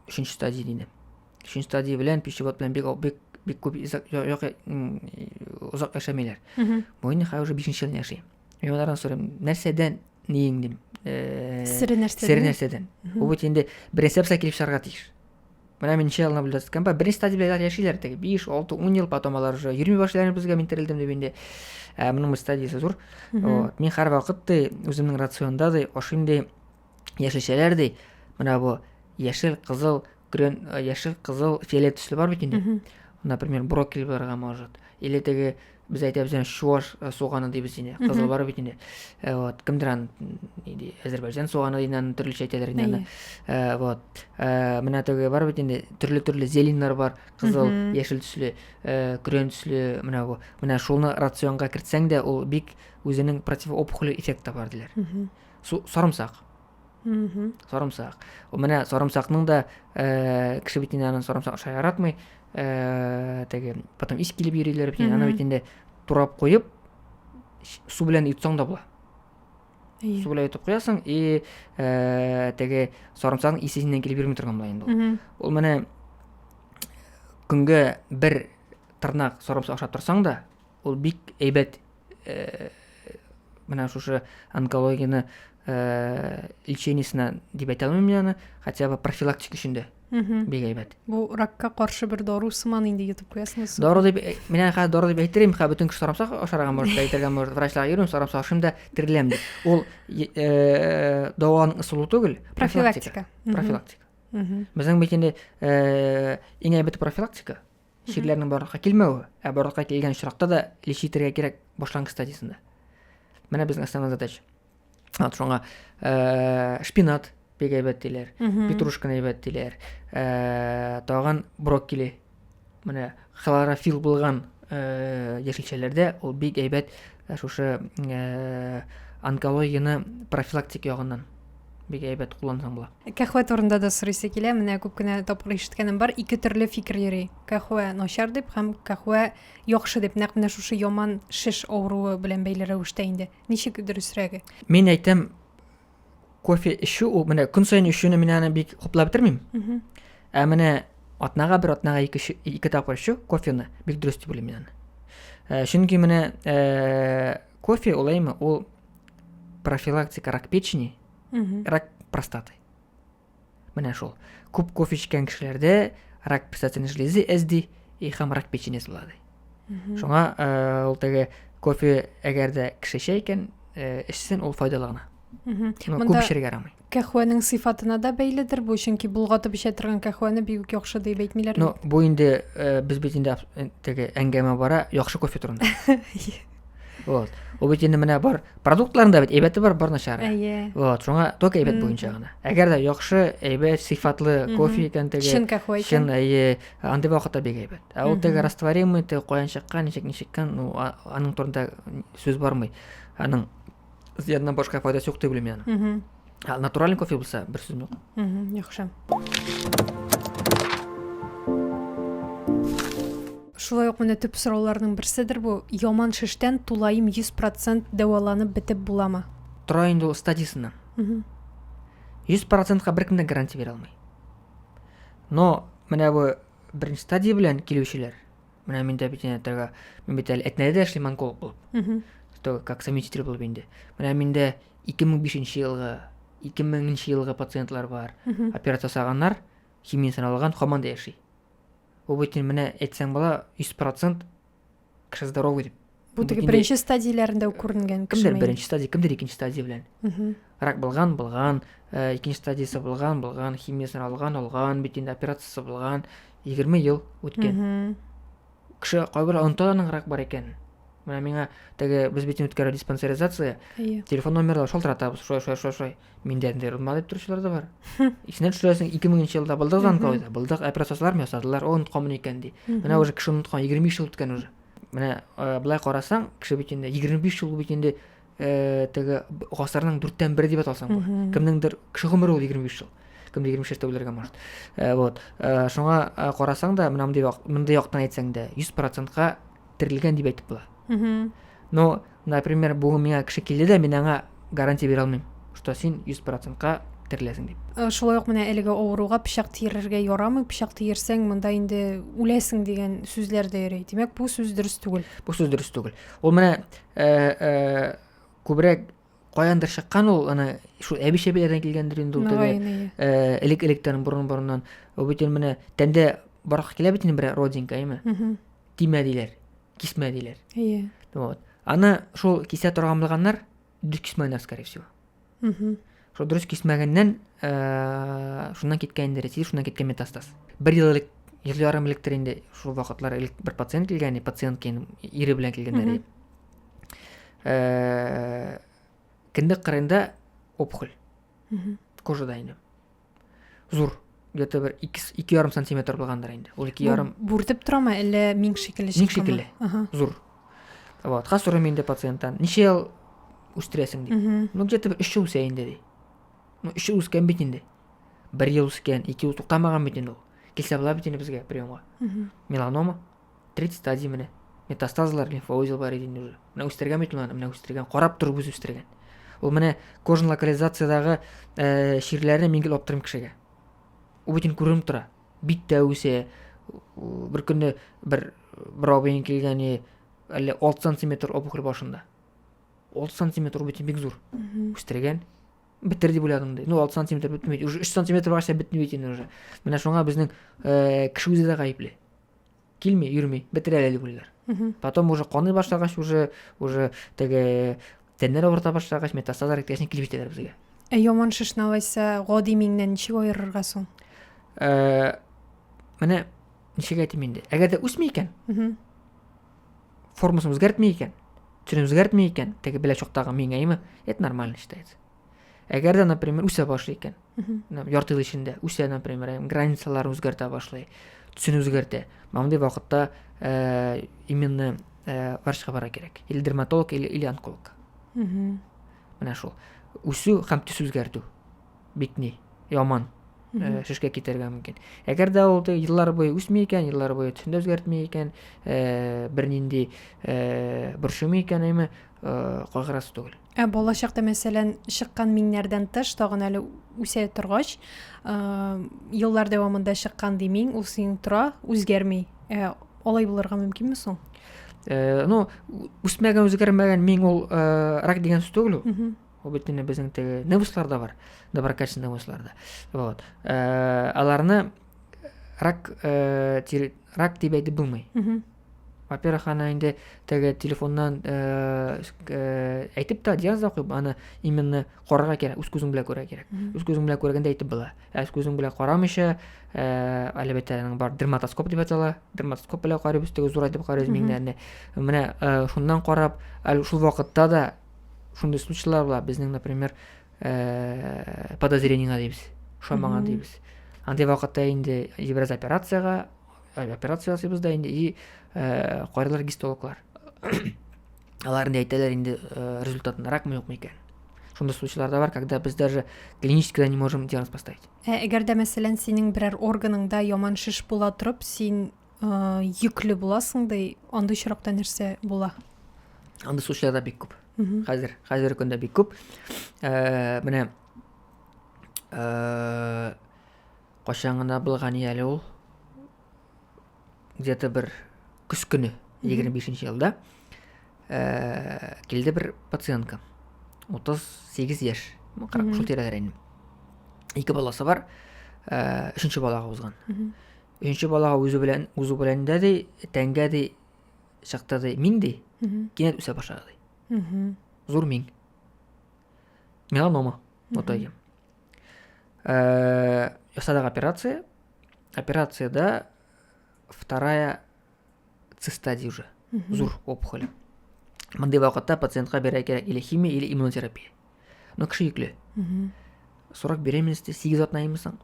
3нче стадия инде. 3нче стадия белән пищевод белән бик күп узак яшәмиләр. Бу инде хәзер уже 5нче елны яши. Мен алардан сорыйм, нәрсәдән ниң дим. Сире нәрсәдән. Ул бит инде бер рецепция килеп чыгарга тиеш. Менә мин ничә ел наблюдация иткән, беренче стадияләр яшиләр, теге 5, 6, 10 ел, потом алар уже йөрми башлыйлар безгә, мин терелдем дип инде. Моның стадиясе зур. Мин һәр вакыт үземнең рационда ашыйм ди, яшелчәләр ди. Менә бу яшел, кызыл, көрән, яшел, кызыл, фиолет төсле бар бит инде. Например, брокколи барга может. Или теге без әйтәбез, шуаш суганы дибез инде. Кызыл бар бит инде. Кемдер аны Азербайҗан суганы дигән төрлечә әйтәләр инде. Менә теге бар бит инде, төрле зеленнар бар, кызыл, яшел төсле, көрән төсле, менә бу. Менә шуны рационга кертсәң дә, ул бик үзенең противоопухоль эффекты бар диләр. Сарымсак. Сарымсак. Менә сарымсакның да кеше бит инде аны сарымсак шаяратмый. Теге потом ис килеп йөриләр бит инде, аны бит инде турап куеп, су белән йотсаң да була. Су белән йотып куясың, теге сарымсакның исеннән килеп йөрми торган була инде. Ул менә көнгә бер тырнак сарымсак ашап торсаң да, ул бик әйбәт менә шушы онкологияны лечениесенә дип әйтә алмыйм аны, хотя бы профилактика өчен дә бик әйбәт. Бу ракка каршы бер дару сыман инде йотып куясыңыз. Дары дип, менә хәзер дары дип әйтерим, бөтен кеше сарымсак ашарга может, әйтергә может, врачлар йөрүм, сарымсак ашыйм да тереләм дип. Ул дәваның ысулы түгел, профилактика. Безнең бит инде иң әйбәт профилактика. Ширләрнең барлыкка килмәүе, барлыкка килгән чиракта да лечитергә кирәк башлангыч стадиясендә. Менә безнең основная задача. Шуңа шпинат бик әйбәт диләр, петрушканы әйбәт диләр, тагын брокколи. Менә хлорофилл булган яшелчәләрдә ул бик әйбәт шушы онкологияны профилактик ягыннан бик әйбәт куллансаң була. Кахва турында да сорыйсы килә, менә күп кенә тапкыр ишеткәнем бар, ике төрле фикер йөри. Кахва начар дип һәм кахва яхшы дип, нәкъ менә шушы яман шиш авыруы белән бәйле рәвештә инде. Ничек дөресрәге? Мин әйтәм, кофе эшу, ул менә көн сайын эшүне мин аны бик хуплап бетермим. Менә атнага ике тапкыр эшу кофены бик дөрес дип уйлыйм мин аны. Чөнки менә кофе улаймы, ул профилактика рак печени, рак простаты. Менә шул. Күп кофе эчкән кешеләрдә рак предстательной железы әзди, һәм рак печени булады. Шуңа ул теге кофе әгәр дә кеше эчә икән, эчсен, ул файдалы гына. Күп эчәргә ярамый. Кахваның сыйфатына да бәйледер бу, чөнки булгатып эчә торган кахваны бик яхшы дип әйтмиләр. Бу инде без бит инде теге әңгәмә бара яхшы кофе турында. Ул бит инде менә бар продуктларында бит әйбәте бар начары. Шуңа только әйбәт буенча гына. Әгәр дә яхшы, әйбәт, сыйфатлы кофе икән теге, чын кахва икән, андый вакытта бик әйбәт. Ул теге растворимый, теге куянчыкка ничек-ничеккән, аның турында сүз бармый. Аның зыяннан башка файдасы юк дип уйлыйм мин аны. Натуральный кофе булса, бер сүз юк. Яхшы. Шулай ук менә төп сорауларның берседер бу. Яман шештән тулайым 100% дәваланып бетеп буламы? Тора инде ул стадиясыннан. 100%-ка беркем дә гарантия бирә алмый. Но менә бу беренче стадия белән килүчеләр, менә миндә бит мин бит әле Этнәдә эшлим онколог булып. Как совместитель булып инде. Менә миндә 2005 елгы, 2000 елгы пациентлар бар. Операция ясаганнар, химиясын алган, һаман да яши. Ул бит менә әйтсәң була 100% кеше здоровый дип. Бу теге беренче стадияләрендә күренгән кеше. Кемдер беренче стадия, кемдер икенче стадия белән. Рак булган, икенче стадиясы булган, химиясын алган, бит инде операциясы булган, 20 ел үткән. Кеше кайбер онтаның рак бар икән. Менә миңа теге без бит үткәрә диспансеризация, телефон номерлар шалтыратабыз, шулай. Миндә дә булмады дип торучылар да бар. Исенә төшерәсең 2000 елда булдыган койда, булдык операциялар ясадылар, ул онткан икән ди. Менә уже кеше онткан 25 ел үткән уже. Менә булай карасаң, кеше бит инде 25 ел бит инде теге гасырның 4тән 1 дип аталсаң бар. Кемнеңдер кеше гомере ул 25 ел. Кемдә 26 та үләргә может. Вот. Шуңа карасаң да, менә мондый яктан әйтсәң дә 100%-ка терелгән дип әйтеп була. Но, например, бу миңа кеше килде дә, мин аңа гарантия бирә алмыйм, что син 100%-ка тереләсең дип. Шулай ук менә әлеге авыруга пычак тиерергә ярамый, пычак тиерсәң монда инде үләсең дигән сүзләр дә йөри. Димәк, бу сүз дөрес түгел. Бу сүз дөрес түгел. Ул менә күбрәк каяндыр чыккан ул, аны шу әби-шәбиләрдән килгәндер инде ул теге элек-электән борын-борыннан. Ул бит менә тәндә барак килә бит инде бер родинка, әйме? Тимәдиләр, кисмәдиләр. Вот. Аны шул кисә торганлыганнар дөрес кисмәгәннәр, скорее всего. Шул дөрес кисмәгәннән шуннан киткәндер, шуннан киткән метастаз. 1 ел элек, ел ярым электер инде шул вакытлар бер пациент килгән, пациент ире белән килгәннәр. Кендек кырында опухоль. Кожада инде. Зур. Где-то бер 2,5 сантиметр булгандыр инде. Ул 2,5 бүртеп торамы, әллә миң шикелле чыкканмы? Миң шикелле. Зур. Вот. Хәзер миндә пациенттан ничә ел үстерәсең ди. Ну где-то 3 ел үсә инде ди. Ну 3 ел үскән бит инде. 1 ел үскән, 2 ел туктамаган бит инде ул. Килсә була бит инде безгә приемга. Меланома, 3 стадия менә. Метастазлар, лимфоузел бар иде инде уже. Менә үстергән бит ул, менә үстергән, карап торып үз үстергән. Ул менә кожан локализациядагы ширләрне мин гел аптырым кешегә. Ул бит күренеп тора. Биттә үсә. Бер көнне бер абыйның килгәне әллә 6 сантиметр опухоль башында. 6 сантиметр бит бик зур. Үстергән. Битер дип уйладым ди. Ну 6 сантиметр битмәйди. Уже 3 сантиметр барса битмәйди инде уже. Менә шуңа безнең кеше үзе дә гаепле. Килми, йөрми, битер әле дип уйлар. Потом уже каны башлагач, уже теге тәннәр авырта башлагач, метастазлар иткәчне килеп җитәләр безгә. Яман шишне алайса, гади миңнән ничек аерырга соң? Менә ничек әйтим инде. Әгәр дә үсми икән, формасын үзгәртми икән, төсен үзгәртми икән, теге белә чоктагы миңәйме, это нормально считается. Әгәр дә, например, үсә башлый икән, ярты ел эчендә үсә, например, границаларын үзгәртә башлый, төсен үзгәртә. Мондый вакытта именно врачка бара кирәк. Или дерматолог, или онколог. Менә шул. Үсү һәм төс үзгәртү. Бик ни, яман. Шишкә китәргә мөмкин. Әгәр дә ул еллар буе үсми икән, еллар буе төсен үзгәртми икән, бер нинди борчымый икән, әйме, кайгырасы түгел. Балачакта мәсәлән чыккан миңнәрдән тыш, тагын әле үсә торгач, еллар дәвамында чыккан миң, ул син тора, үзгәрми. Алай булырга мөмкинме соң? Ну, үсмәгән, үзгәрмәгән миң ул рак дигән сүз түгел ул. Ул бит инде безнең теге невусларда бар. Доброкачественный невусларда. Вот. Аларны рак дип әйтеп булмый. Во-первых, аны инде теге телефоннан әйтеп та диагноз куйып, аны именно карарга кирәк, үз күзең белән күрәргә кирәк. Үз күзең белән күргәндә әйтеп була. Үз күзең белән карамыйча, әлбәттә бар дерматоскоп дип атала. Дерматоскоп белән карыйбыз, теге зур дип карыйбыз миңнәрне. Менә шуннан карап, шул вакытта да шундый случайлар була. Безнең, например, подозрениега дибез, шамага дибез. Андый вакытта инде бераз операция ясыйбыз да инде и карыйлар гистологлар. Алар инде әйтәләр инде результатын ракмы юкмы икән. Шундый случайлар да бар, когда без даже клинически не можем диагноз поставить. Әгәр дә мәсәлән синең берәр органыңда яман шиш була торып, син йөкле буласыңдай, андай чиракта нәрсә була? Андай случайлар да бик күп. Хәзер көндә бик күп. Менә качан гына булган әле ул где-то бер көз көне 25 елда килде бер пациентка. 38 яшь, 40 шул тирәләр инде. Ике баласы бар. Өченче балага узган. Өченче балага узу белән дә тәнгә ди чакта ди мин ди кинәт үсә башлады. Зур мин. Меланома. Вот итоге. Ясадык операция. Операцияда вторая цистадия уже. Зур опухоль. Мындай вакытта пациентка бирә кирәк или химия, или иммунотерапия. Но кеше йөкле. Сорок беременности 8 атна имсың.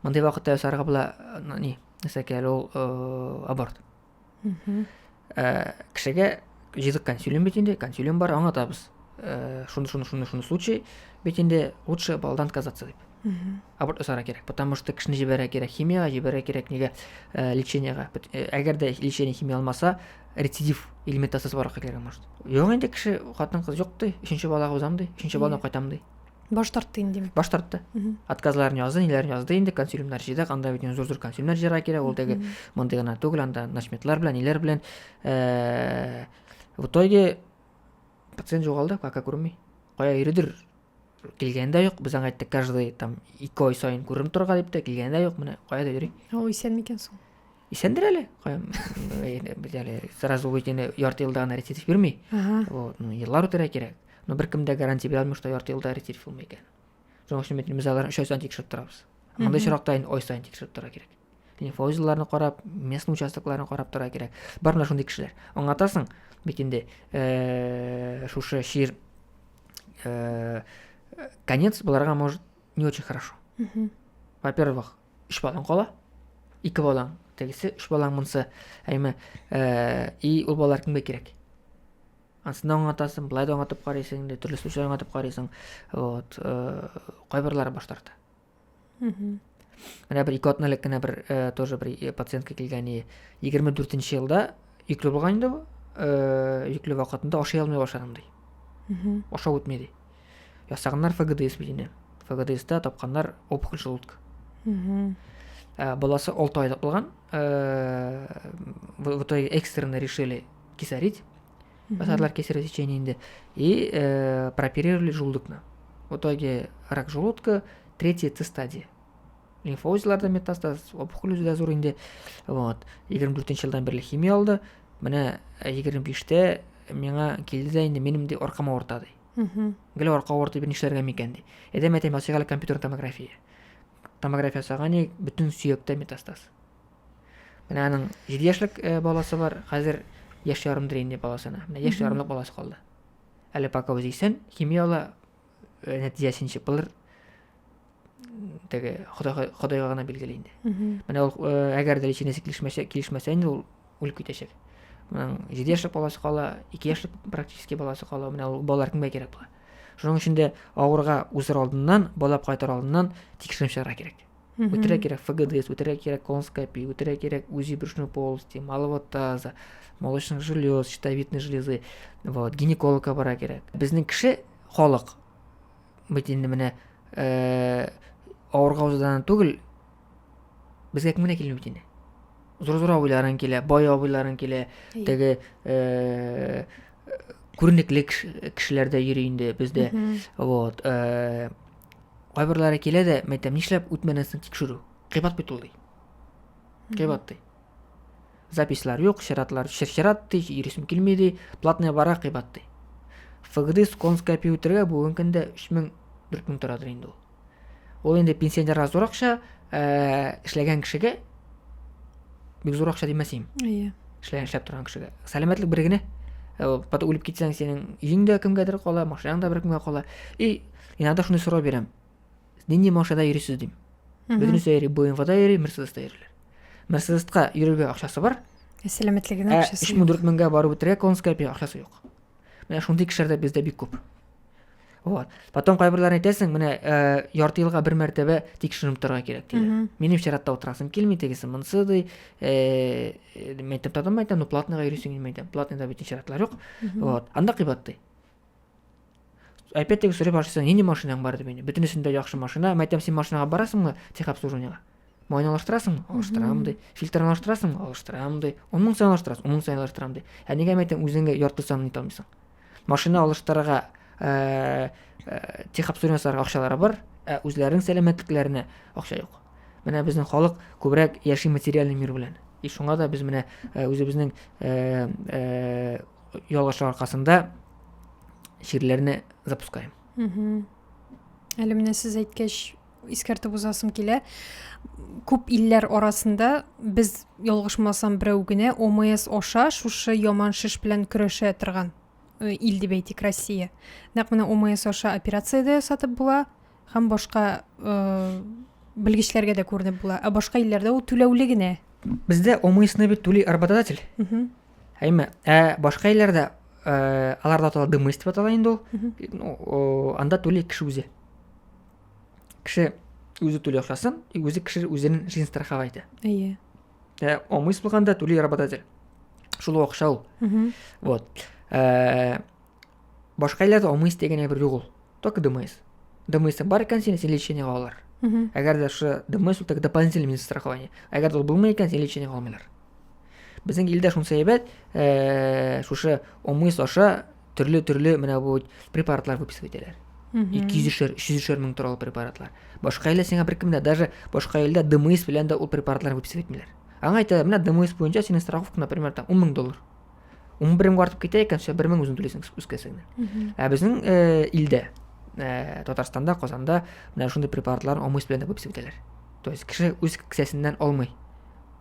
Мындай вакытта ясарга була нәсәкәл ул аборт. Кешегә җыдык консилиум бит инде, консилиум бар, аңлатабыз. Шуны случай бит инде лучше балдан отказаться дип. Аборт ясарга кирәк, потому что кешене җибәрә кирәк химияга, җибәрә кирәк нигә лечениягә. Әгәр дә лечение химия алмаса, рецидив или метастаз барга кирәк может. Юк инде кеше хатын-кыз юк ди, 3нче балага узам ди, 3нче балдан кайтам ди. Баш тартты инде. Баш тартты. Отказларын язды, ниләрен язды инде, консилиумнар җыйдык, анда бит зур консилиумнар җыярга кирәк, ул теге мондай гына түгел, анда начметлар белән, ниләр белән. В итоге пациент жогалды, кака күрми. Кая йөридер килгәндә юк, без аңа әйттек, каждый там 2 ай сайын күренеп торга дип тә, килгәндә юк, менә кая да йөри. Ой, исән микән соң? Исәндер әле, кая әле сразу бит инде ярты елда гына рецидив бирми. Вот, еллар үтәргә кирәк. Но бер кем дә гарантия бирә алмый, что ярты елда рецидив булмый икән. Шуның өчен без аларны 3 ай сайын тикшереп торабыз. Мондай чиракта инде ай сайын тикшереп торга кирәк. Лимфоузелларны карап, местный участокларны карап торга кирәк. Бар менә шундый кешеләр. Аңлатасың, бит инде шушы шир конец буларга может не очень хорошо. Во-первых, 3 балаң кала, 2 балаң, тегесе 3 балаң монсы, әйме и ул балалар кемгә кирәк? Ансында аңлатасың, былай да аңлатып карыйсың, төрле случайлар аңлатып карыйсың. Вот, кайберләре баш тарта. Менә бер 2 атналык кына бер тоже бер пациентка килгән, 24нче елда йөкле булган инде бу. Йөкле вакытында ашый алмый башладым ди. Ашау үтмәде. Ясаганнар ФГДС бит. ФГДСта тапканнар опухоль желудка. Баласы 6 айлык булган. В итоге экстренно решили кесарить. Посадlar кесарево сечение инде. И прооперировали желудокны. В итоге рак желудка 3-я стадия. Лимфоузелларда метастаз, опухоль үзедә зур инде. Вот. 24нче елдан берле химия алды. Менә 25тә миңа килде дә инде минем ди аркама ортады. Геле арка орты бер нишләргә микән ди. Әдәмәтем ясаган компьютер томография. Томография ясаган бүтән сөяктә метастаз. Менә аның 7 яшьлек баласы бар. Хәзер яшь ярымдыр инде баласына. Менә яшь ярымлык баласы калды. Әле пока үзисен химияла нәтиҗәсен чыпылыр. Теге Худайга гына билгеле инде. Менә ул әгәр дә лечениесе килешмәсә инде ул үлеп китәчәк. Менә 7 яшьлек баласы кала, 2 яшьлек практически баласы кала. Менә ул балалар кемгә кирәк була. Шуның өчен дә авырга үзер алдыннан, балап кайтар алдыннан тикшереп чыгарга кирәк. Үтәргә кирәк ФГДС, үтәргә кирәк колоноскопия, үтәргә кирәк УЗИ брюшной полости, малого таза, молочных желез, щитовидной железы. Вот, гинекологка бара кирәк. Безнең кеше халык бит инде менә авырга үзеннән түгел безгә кемгә килми бит инде. Зур-зур абыйларың килә, бай абыйларың килә, теге күренекле кешеләрдә йөри инде бездә. Вот, кайберләре килә дә, мәйтәм, нишләп үтмәнәсен тикшерү? Кыйбат бит ул ди. Кыйбат ди. Запислар юк, ширатлар, шират ди, йөрисем килмәде, платная бара кыйбат ди. ФГДС колоноскопия үтәргә бүгенге көндә 3000-4000 торадыр инде ул. Ул инде пенсионерга зур акча, эшләгән кешегә бик зур акча димәсем. Эшләп торган кешегә. Сәламәтлек бер генә. Потом үлеп китсәң, синең өеңдә кемгәдер кала, машинаңда бер кемгә кала. И иногда шуны сорау бирәм. Нинди машинада йөрисез дим. Бөтенесе йөри, BMW-да йөри, Mercedes-та йөриләр. Mercedes-ка йөрергә акчасы бар. Сәламәтлегенә акчасы. 3000-4000-гә барып үтәргә колоноскопия акчасы юк. Менә шундый кешеләр дә бездә бик күп. Вот. Потом кайбырларын әйтәсең, менә ярты елга бер мәртәбә тикшереп торырга кирәк диләр. Минем чиратта утырасым килми, тегесе монсы ди. Мәктәптә мәйтәм, платныйга йөрисең мәйтәм. Платныйда бит чиратлар юк. Вот. Анда кыйбат ди. Опять-таки сорый башыса, нинди машинаң бар дип инде. Бөтенесендә яхшы машина. Мәйтәм, син машинага барасыңмы? Техобслуживаниегә. Майны алыштырасыңмы? Алыштырам ди. Фильтрын алыштырасыңмы? Алыштырам ди. 10 мең саен алыштырасың? 10 мең саен алыштырам ди. Нигә мәйтәм, үзеңгә ярты санын итә алмыйсың? Машина алыштырырга техобслуживаниегә акчалары бар, үзләренең сәламәтлекләренә акча юк. Менә безнең халык күбрәк яши материальный мир белән. И шуңа да без менә үзебезнең ялгышлар аркасында ширләрне запускаем. Әле менә сез әйткәч, искәртеп узасым килә. Күп илләр арасында без ялгышмасам берәү генә ОМС аша шушы яман шиш белән көрәшә торган ил дип әйтик, Россия. Нәкъ менә ОМС аша операциядә сатып була һәм башка белгечләргә дә күренеп була. Ә башка илләрдә ул түләүле генә. Бездә ОМСны бит түли работодатель. Әйме, башка илләрдә аларда атала ДМС дип атала инде ул. Анда түли кеше үзе. Кеше үзе түли акчасын, үзе кеше үзенең жизнь страховать итә. ОМС булганда түли работодатель. Шул акча ул. Вот. Башка илләрдә ОМС дигән бер юк ул. Только ДМС. ДМС бар икән, син лечениегә алалар. Әгәр дә шу ДМС ул так дополнительный медицинский страхование. Әгәр дә ул булмый икән, син лечениегә алмыйлар. Безнең илдә шунысы әйбәт, шушы ОМС аша төрле менә бу препаратлар выписывать итәләр. 200-300 мең торалы препаратлар. Башка илдә сиңа беркем дә, даже башка илдә ДМС белән дә ул препаратлар выписывать итмиләр. Аңа әйтә, менә ДМС буенча синең страховка, например, там 10 мең доллар. 10 мең артып китә икән, 1 мең үзең түләсең үз кесәңнән. Безнең илдә, Татарстанда, Казанда менә шундый препаратларны ОМС белән дә выписывать итәләр. То есть кеше үз кесәсеннән алмый.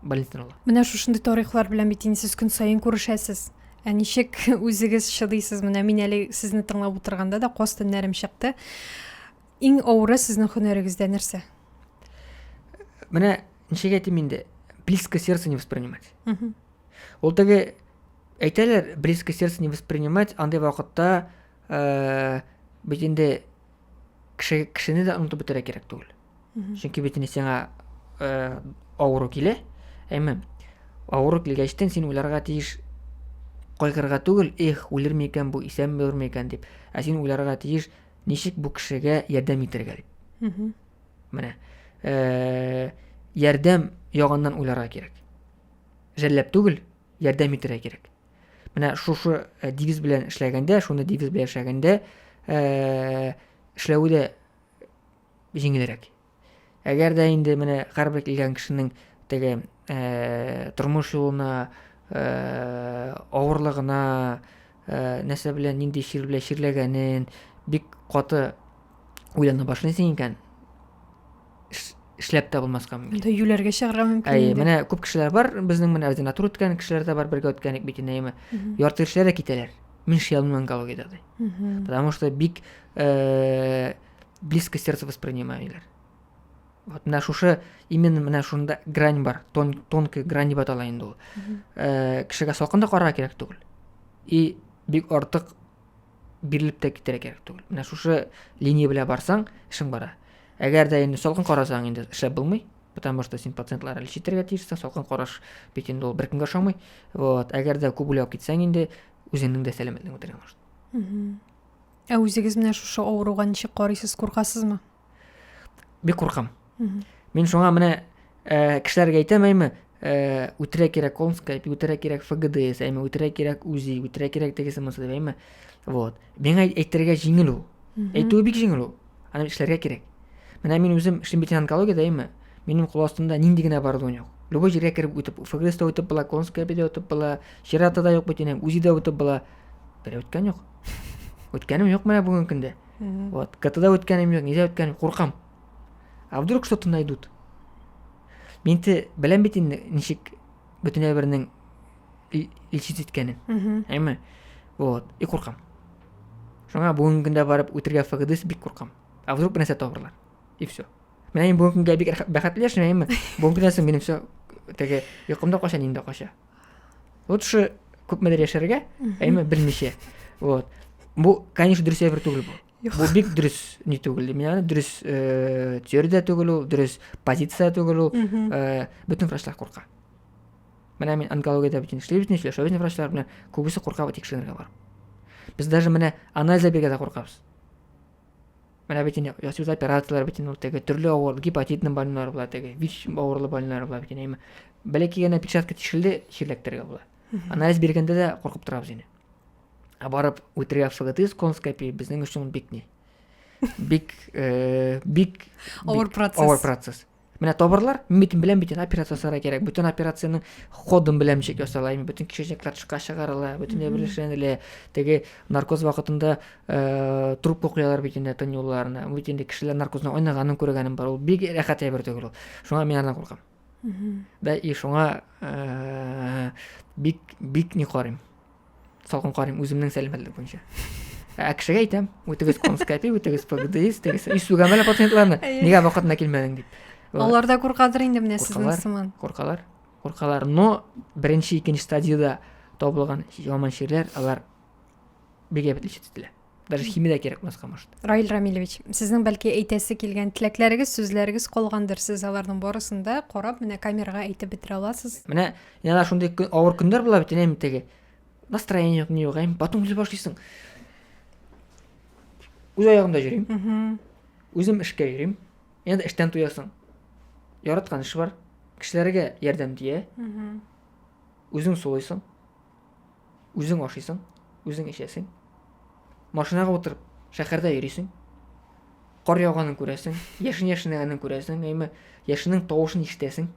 Больницадан ала. Менә шушындый тарихлар белән бит инде сез көн саен күрешәсез. Ничек үзегез шыдыйсыз? Менә мин әле сезне тыңлап утырганда да кас төннәрем чыкты. Иң авыры сезнең һөнәрегездә нәрсә? Менә ничек әйтим инде, близко сердце не воспринимать. Ул теге әйтәләр, близко сердце не воспринимать, андай вакытта бит инде кешене дә онытып бетерә кирәк түгел. Чөнки бит инде сиңа авыру килә. Әйме, авыру килгәчтен син уйларга тиеш кайгырга түгел, үлерме икән бу, исәнме үлерме икән дип. Син уйларга тиеш, ничек бу кешегә ярдәм итәргә дип. Менә ярдәм ягыннан уйларга кирәк. Жәлләп түгел, ярдәм итәргә кирәк. Менә шушы девиз белән эшләгәндә, шуны девиз белән эшләгәндә, эшләү дә җиңелрәк. Әгәр дә инде менә һәрбер килгән кешенең теге тормыш юлына, авырлыгына, нәрсә белән нинди шир белән ширләгәнен бик каты уйлана башлыйсың икән, эшләп тә булмаска мөмкин. Анда юләргә чыгарга мөмкин. Менә күп кешеләр бар, безнең менә ординатура үткән кешеләр дә бар, бергә үткәнек бит инде. Ярты кешеләр дә китәләр. Мин шелмен онкологиядә ди. Потому что бик близко сердце воспринимаилар. Вот менә шушы именно менә шунда грань бар, тонкая грань дип атала инде ул. Кешегә салкын да карарга кирәк түгел. И бик артык бирелеп тә китәргә кирәк түгел. Менә шушы линия белән барсаң, эшең бара. Әгәр дә инде салкын карасаң, инде эшләп булмый, потому что син пациентларны лечитергә тиешсең, салкын караш бит инде ул беркемгә ошамый. Вот, әгәр дә күп уйлап китсәң, инде үзеңнең дә сәламәтлегең үтәргә башлый. Ә үзегез менә шушы авыруга ничек карыйсыз, куркасызмы? Бик куркам. Мин шуңа менә кешеләргә әйтәм, әйме, үтерә кирәк Омская, үтерә кирәк ФГДС, әйме, үтерә кирәк УЗИ, үтерә кирәк тегесе монсы дип, әйме. Вот. Миңа әйтергә җиңел ул. Әйтү бик җиңел ул. Аны эшләргә кирәк. Менә мин үзем эшлим бит онкологиядә, әйме. Минем кул астында нинди генә бар ул юк. Любой җиргә кереп үтеп, ФГДСта үтеп була, Омская бит үтеп була, Чиратада юк бит инде, УЗИдә үтеп була. Берәү үткән юк. Үткәнем юк менә бүгенге көндә. Вот. КТда үткәнем юк, нидә үткәнем, куркам. А вдруг что-то найдут? Мин те беләм бит инде ничек бөтенләй бернең лечить иткәнен. Әйме. Вот. И куркам. Шуңа бүгенге көндә барып үтергә ФГДС бик куркам. А вдруг нәрсә табырлар? И всё. Менә бүгенге көндә бик бәхетле яшәмәм, әйме. Бүгенге көндән минем всё теге йокымда кача, инде кача. Вот шу күп мәдәр яшәргә, әйме, белмичә. Вот. Бу, конечно, дөрес әйбер түгел бу. Бу бик дөрес ни түгел. Мен аны дөрес теория түгел ул, дөрес позиция түгел ул. Бөтен врачлар курка. Менә мин онкологиядә бит эшләп, врачлар белән күбесе курка тикшерергә барып. Без даже менә анализ биргә дә куркабыз. Менә бит ясыз операциялар бит ул теге төрле авыр гепатитны больнолар була, теге ВИЧ авырлы больнолар була бит инде. Бәлки генә печатка тишелде, чирлектергә була. Анализ биргәндә дә куркып торабыз инде. Барып үтергә фагытыз конскопия безнең өчен бик ни. Бик Авыр процесс. Авыр процесс. Менә табырлар, мин беләм бит операциялар кирәк. Бүтән операциянең ходын беләм чек ясалайм, бүтән кишәчәкләр чыгарыла, бүтән белешенеле, теге наркоз вакытында трубка куялар бит инде тын юлларына. Бит инде кешеләр наркозны ойнаганын күргәнем бар. Ул бик рәхәт әйбер түгел ул. Шуңа мин аннан куркам. Да и шуңа бик ни карыйм. Салкын карыйм үземнең сәламәтлек буенча. Кешегә әйтәм, үтегез конскопия, үтегез ПГДИС, тегез исүгәмәле пациентларны нигә вакытына килмәдең дип. Алар да куркадыр инде менә сезнең сыман. Куркалар, но беренче, икенче стадияда табылган яман чирләр, алар бик әйбәт ишетелә. Даже химия кирәк булмаска может. Раил Рамилевич, сезнең бәлки әйтәсе килгән теләкләрегез, сүзләрегез калгандыр. Сез аларның барысын да карап, менә камерага әйтеп бетерә аласыз. Менә яна шундый авыр көндәр була бит инде теге. Настроение юк, ни юк, потом үзе башлыйсың. Үз аягымда йөрим. Үзем эшкә йөрим. Енді эштән туясың. Яраткан эш бар. Кешеләргә ярдәм тия. Үзең сулыйсың. Үзең ашыйсың. Үзең эчәсең. Машинага утырып, шәһәрдә йөрисең. Кар яуганын күрәсең. Яшенәгәнен күрәсең. Яшенең тавышын ишетәсең.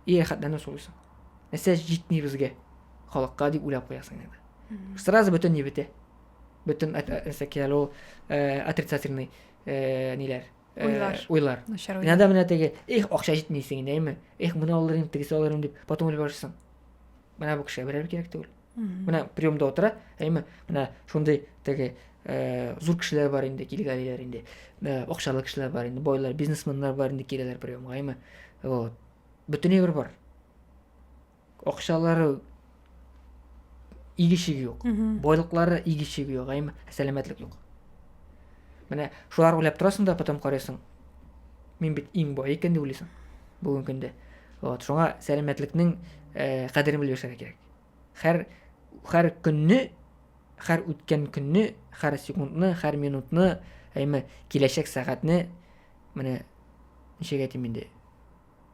И рәхәтләнеп сулыйсың. Нәрсә җитми безгә? Халыкка дип уйлап куясың инде. Сразу бөтен ни бетә. Бөтен ул отрицательный ниләр? Уйлар. Менә теге, акча җитмисең инде, моны алырым, тегесе алырым дип, потом уйлап башсың. Менә бу кеше берәр кирәк түгел. Менә приемда утыра, менә шундый теге зур кешеләр бар инде, килгәннәр инде. Акчалы кешеләр бар инде, байлар, бизнесменнар бар инде, киләләр приемга, Вот. Бөтен бер бар. Акчалары игешеге юк. Байлыклары игешеге юк, сәламәтлек юк. Менә шулар уйлап торасың да, потом карыйсың. Мин бит иң бай икән дип уйлыйсың. Бүген көндә. Вот, шуңа сәламәтлекнең кадерен белеп яшәргә кирәк. Һәр көнне, һәр үткән көнне, һәр секундны, һәр минутны, киләчәк сәгатьне менә ничек әйтим инде.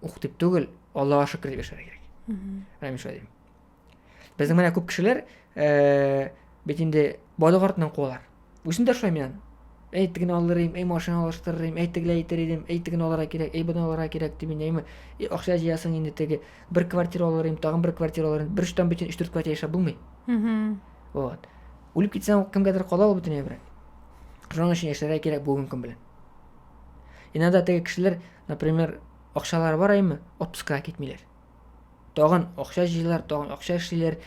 Укытып түгел, Аллаһка шөкер дип яшәргә кирәк. Менә шулай дим. Безнең менә күп кешеләр бит инде байлык артыннан куалар. Үзем дә шулай мен. Әйтегне алырым, машина алыштырырым, әйтегеләй итерим, әйтегне алырга кирәк, буны алырга кирәк дип инде. Акча җыясың инде теге бер квартира алырым, тагын бер квартира алырым. Бер штан бит 3-4 квартира яшәп булмый. Вот. Үлеп китсәң кемгәдер кала ул бөтенләй бер. Шуның өчен яшәргә кирәк бүген көн белән. Инде теге кешеләр, например, акчалары бар, отпускка китмиләр. Тагын акча җыйлар, тагын акча эшлиләр,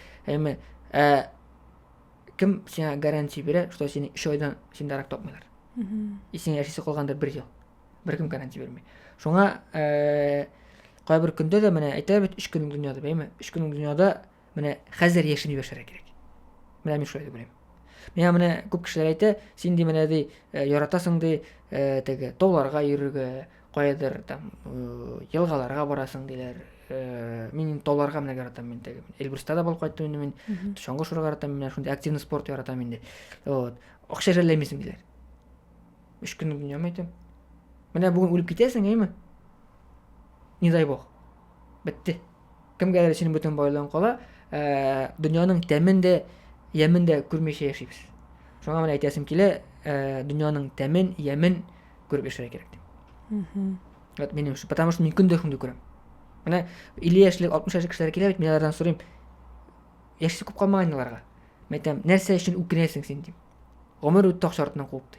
кем сиңа гарантия бирә, что сине 3 айдан синдарак тапмыйлар. Сиңа яшисе калгандыр 1 ел. Беркем гарантия бирмәй. Шуңа кайбер көндә дә менә әйтәр бит 3 көннең дөньяда, 3 көннең дөньяда менә хәзер яшенеп яшәргә кирәк. Менә мин шулай дип беләм. Менә күп кешеләр әйтә, син ди менә ди яратасың ди, теге тауларга йөрергә, каядыр там елгаларга барасың диләр. Мин тауларга менә яратам мин теге. Эльбруста да булып кайттым инде мин. Чаңгы шурга яратам мин, шундый активный спорт яратам инде. Вот. Акча жәлләмисең диләр. 3 көннең дөнья мәйтәм. Менә бүген үлеп китәсең, не дай бог. Бетте. Кемгәдер синең бөтен байлыгың кала, дөньяның тәмен дә, ямен дә күрмәйчә яшибез. Шуңа менә әйтәсем килә, дөньяның тәмен, ямен күреп яшәргә кирәк дип. Вот минем, потому что мин көндә шундый күрәм. Менә 50 яшьлек, 60 яшьлек кешеләр килә бит, мин алардан сорыйм. Яши күп калмаган аларга. Мәйтәм, нәрсә өчен үкенәсең син дип. Гомер үтте акча артыннан куып ди.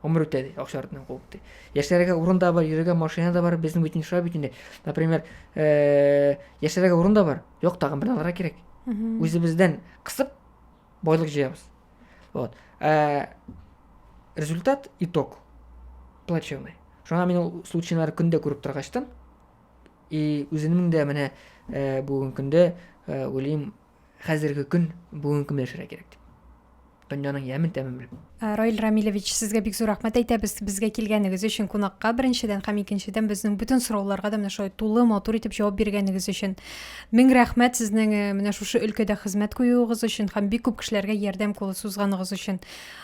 Гомер үтте ди, акча артыннан куып ди. Яшәргә урын да бар, йөрергә машина да бар, безнең бит иншаа бит инде. Например, яшәргә урын да бар. Юк, тагын бер алырга кирәк. Үзебездән кысып байлык җыябыз. Вот. Результат, итог плачевный. Шуңа мин ул случайлар көндә күреп торгачтан, и үземнең дә менә бүген көндә уйлыйм, хәзерге көн бүген көн яшәргә кирәк дип. дөньяның ямен тәмен белеп. Раил Рамилевич, сезгә бик зур рәхмәт әйтәбез безгә килгәнегез өчен, кунакка беренчедән һәм икенчедән безнең бөтен сорауларга да менә шулай тулы, матур итеп җавап биргәнегез өчен. Мең рәхмәт сезнең менә шушы өлкәдә хезмәт куюыгыз өчен һәм бик күп кешеләргә ярдәм кулы сузганыгыз өчен.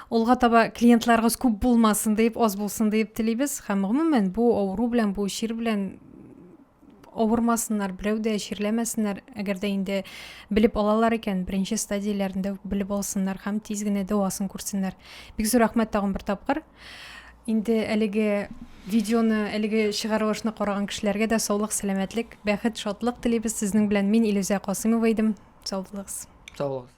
Алга таба клиентларыгыз күп булмасын дип, аз булсын дип телибез һәм гомумән бу авыру белән, бу чир белән авырмасыннар, берәү дә чирләмәсеннәр, әгәр дә инде белеп алалар икән, беренче стадияләрендә белеп алсыннар һәм тиз генә дәвасын күрсеннәр. Бик зур рәхмәт тагын бер тапкыр. Инде әлеге видеоны, әлеге чыгарылышны караган кешеләргә дә саулык, сәламәтлек, бәхет, шатлык телибез. Сезнең белән мин Илүзә Касыймова идем. Сау булыгыз. Сау булыгыз.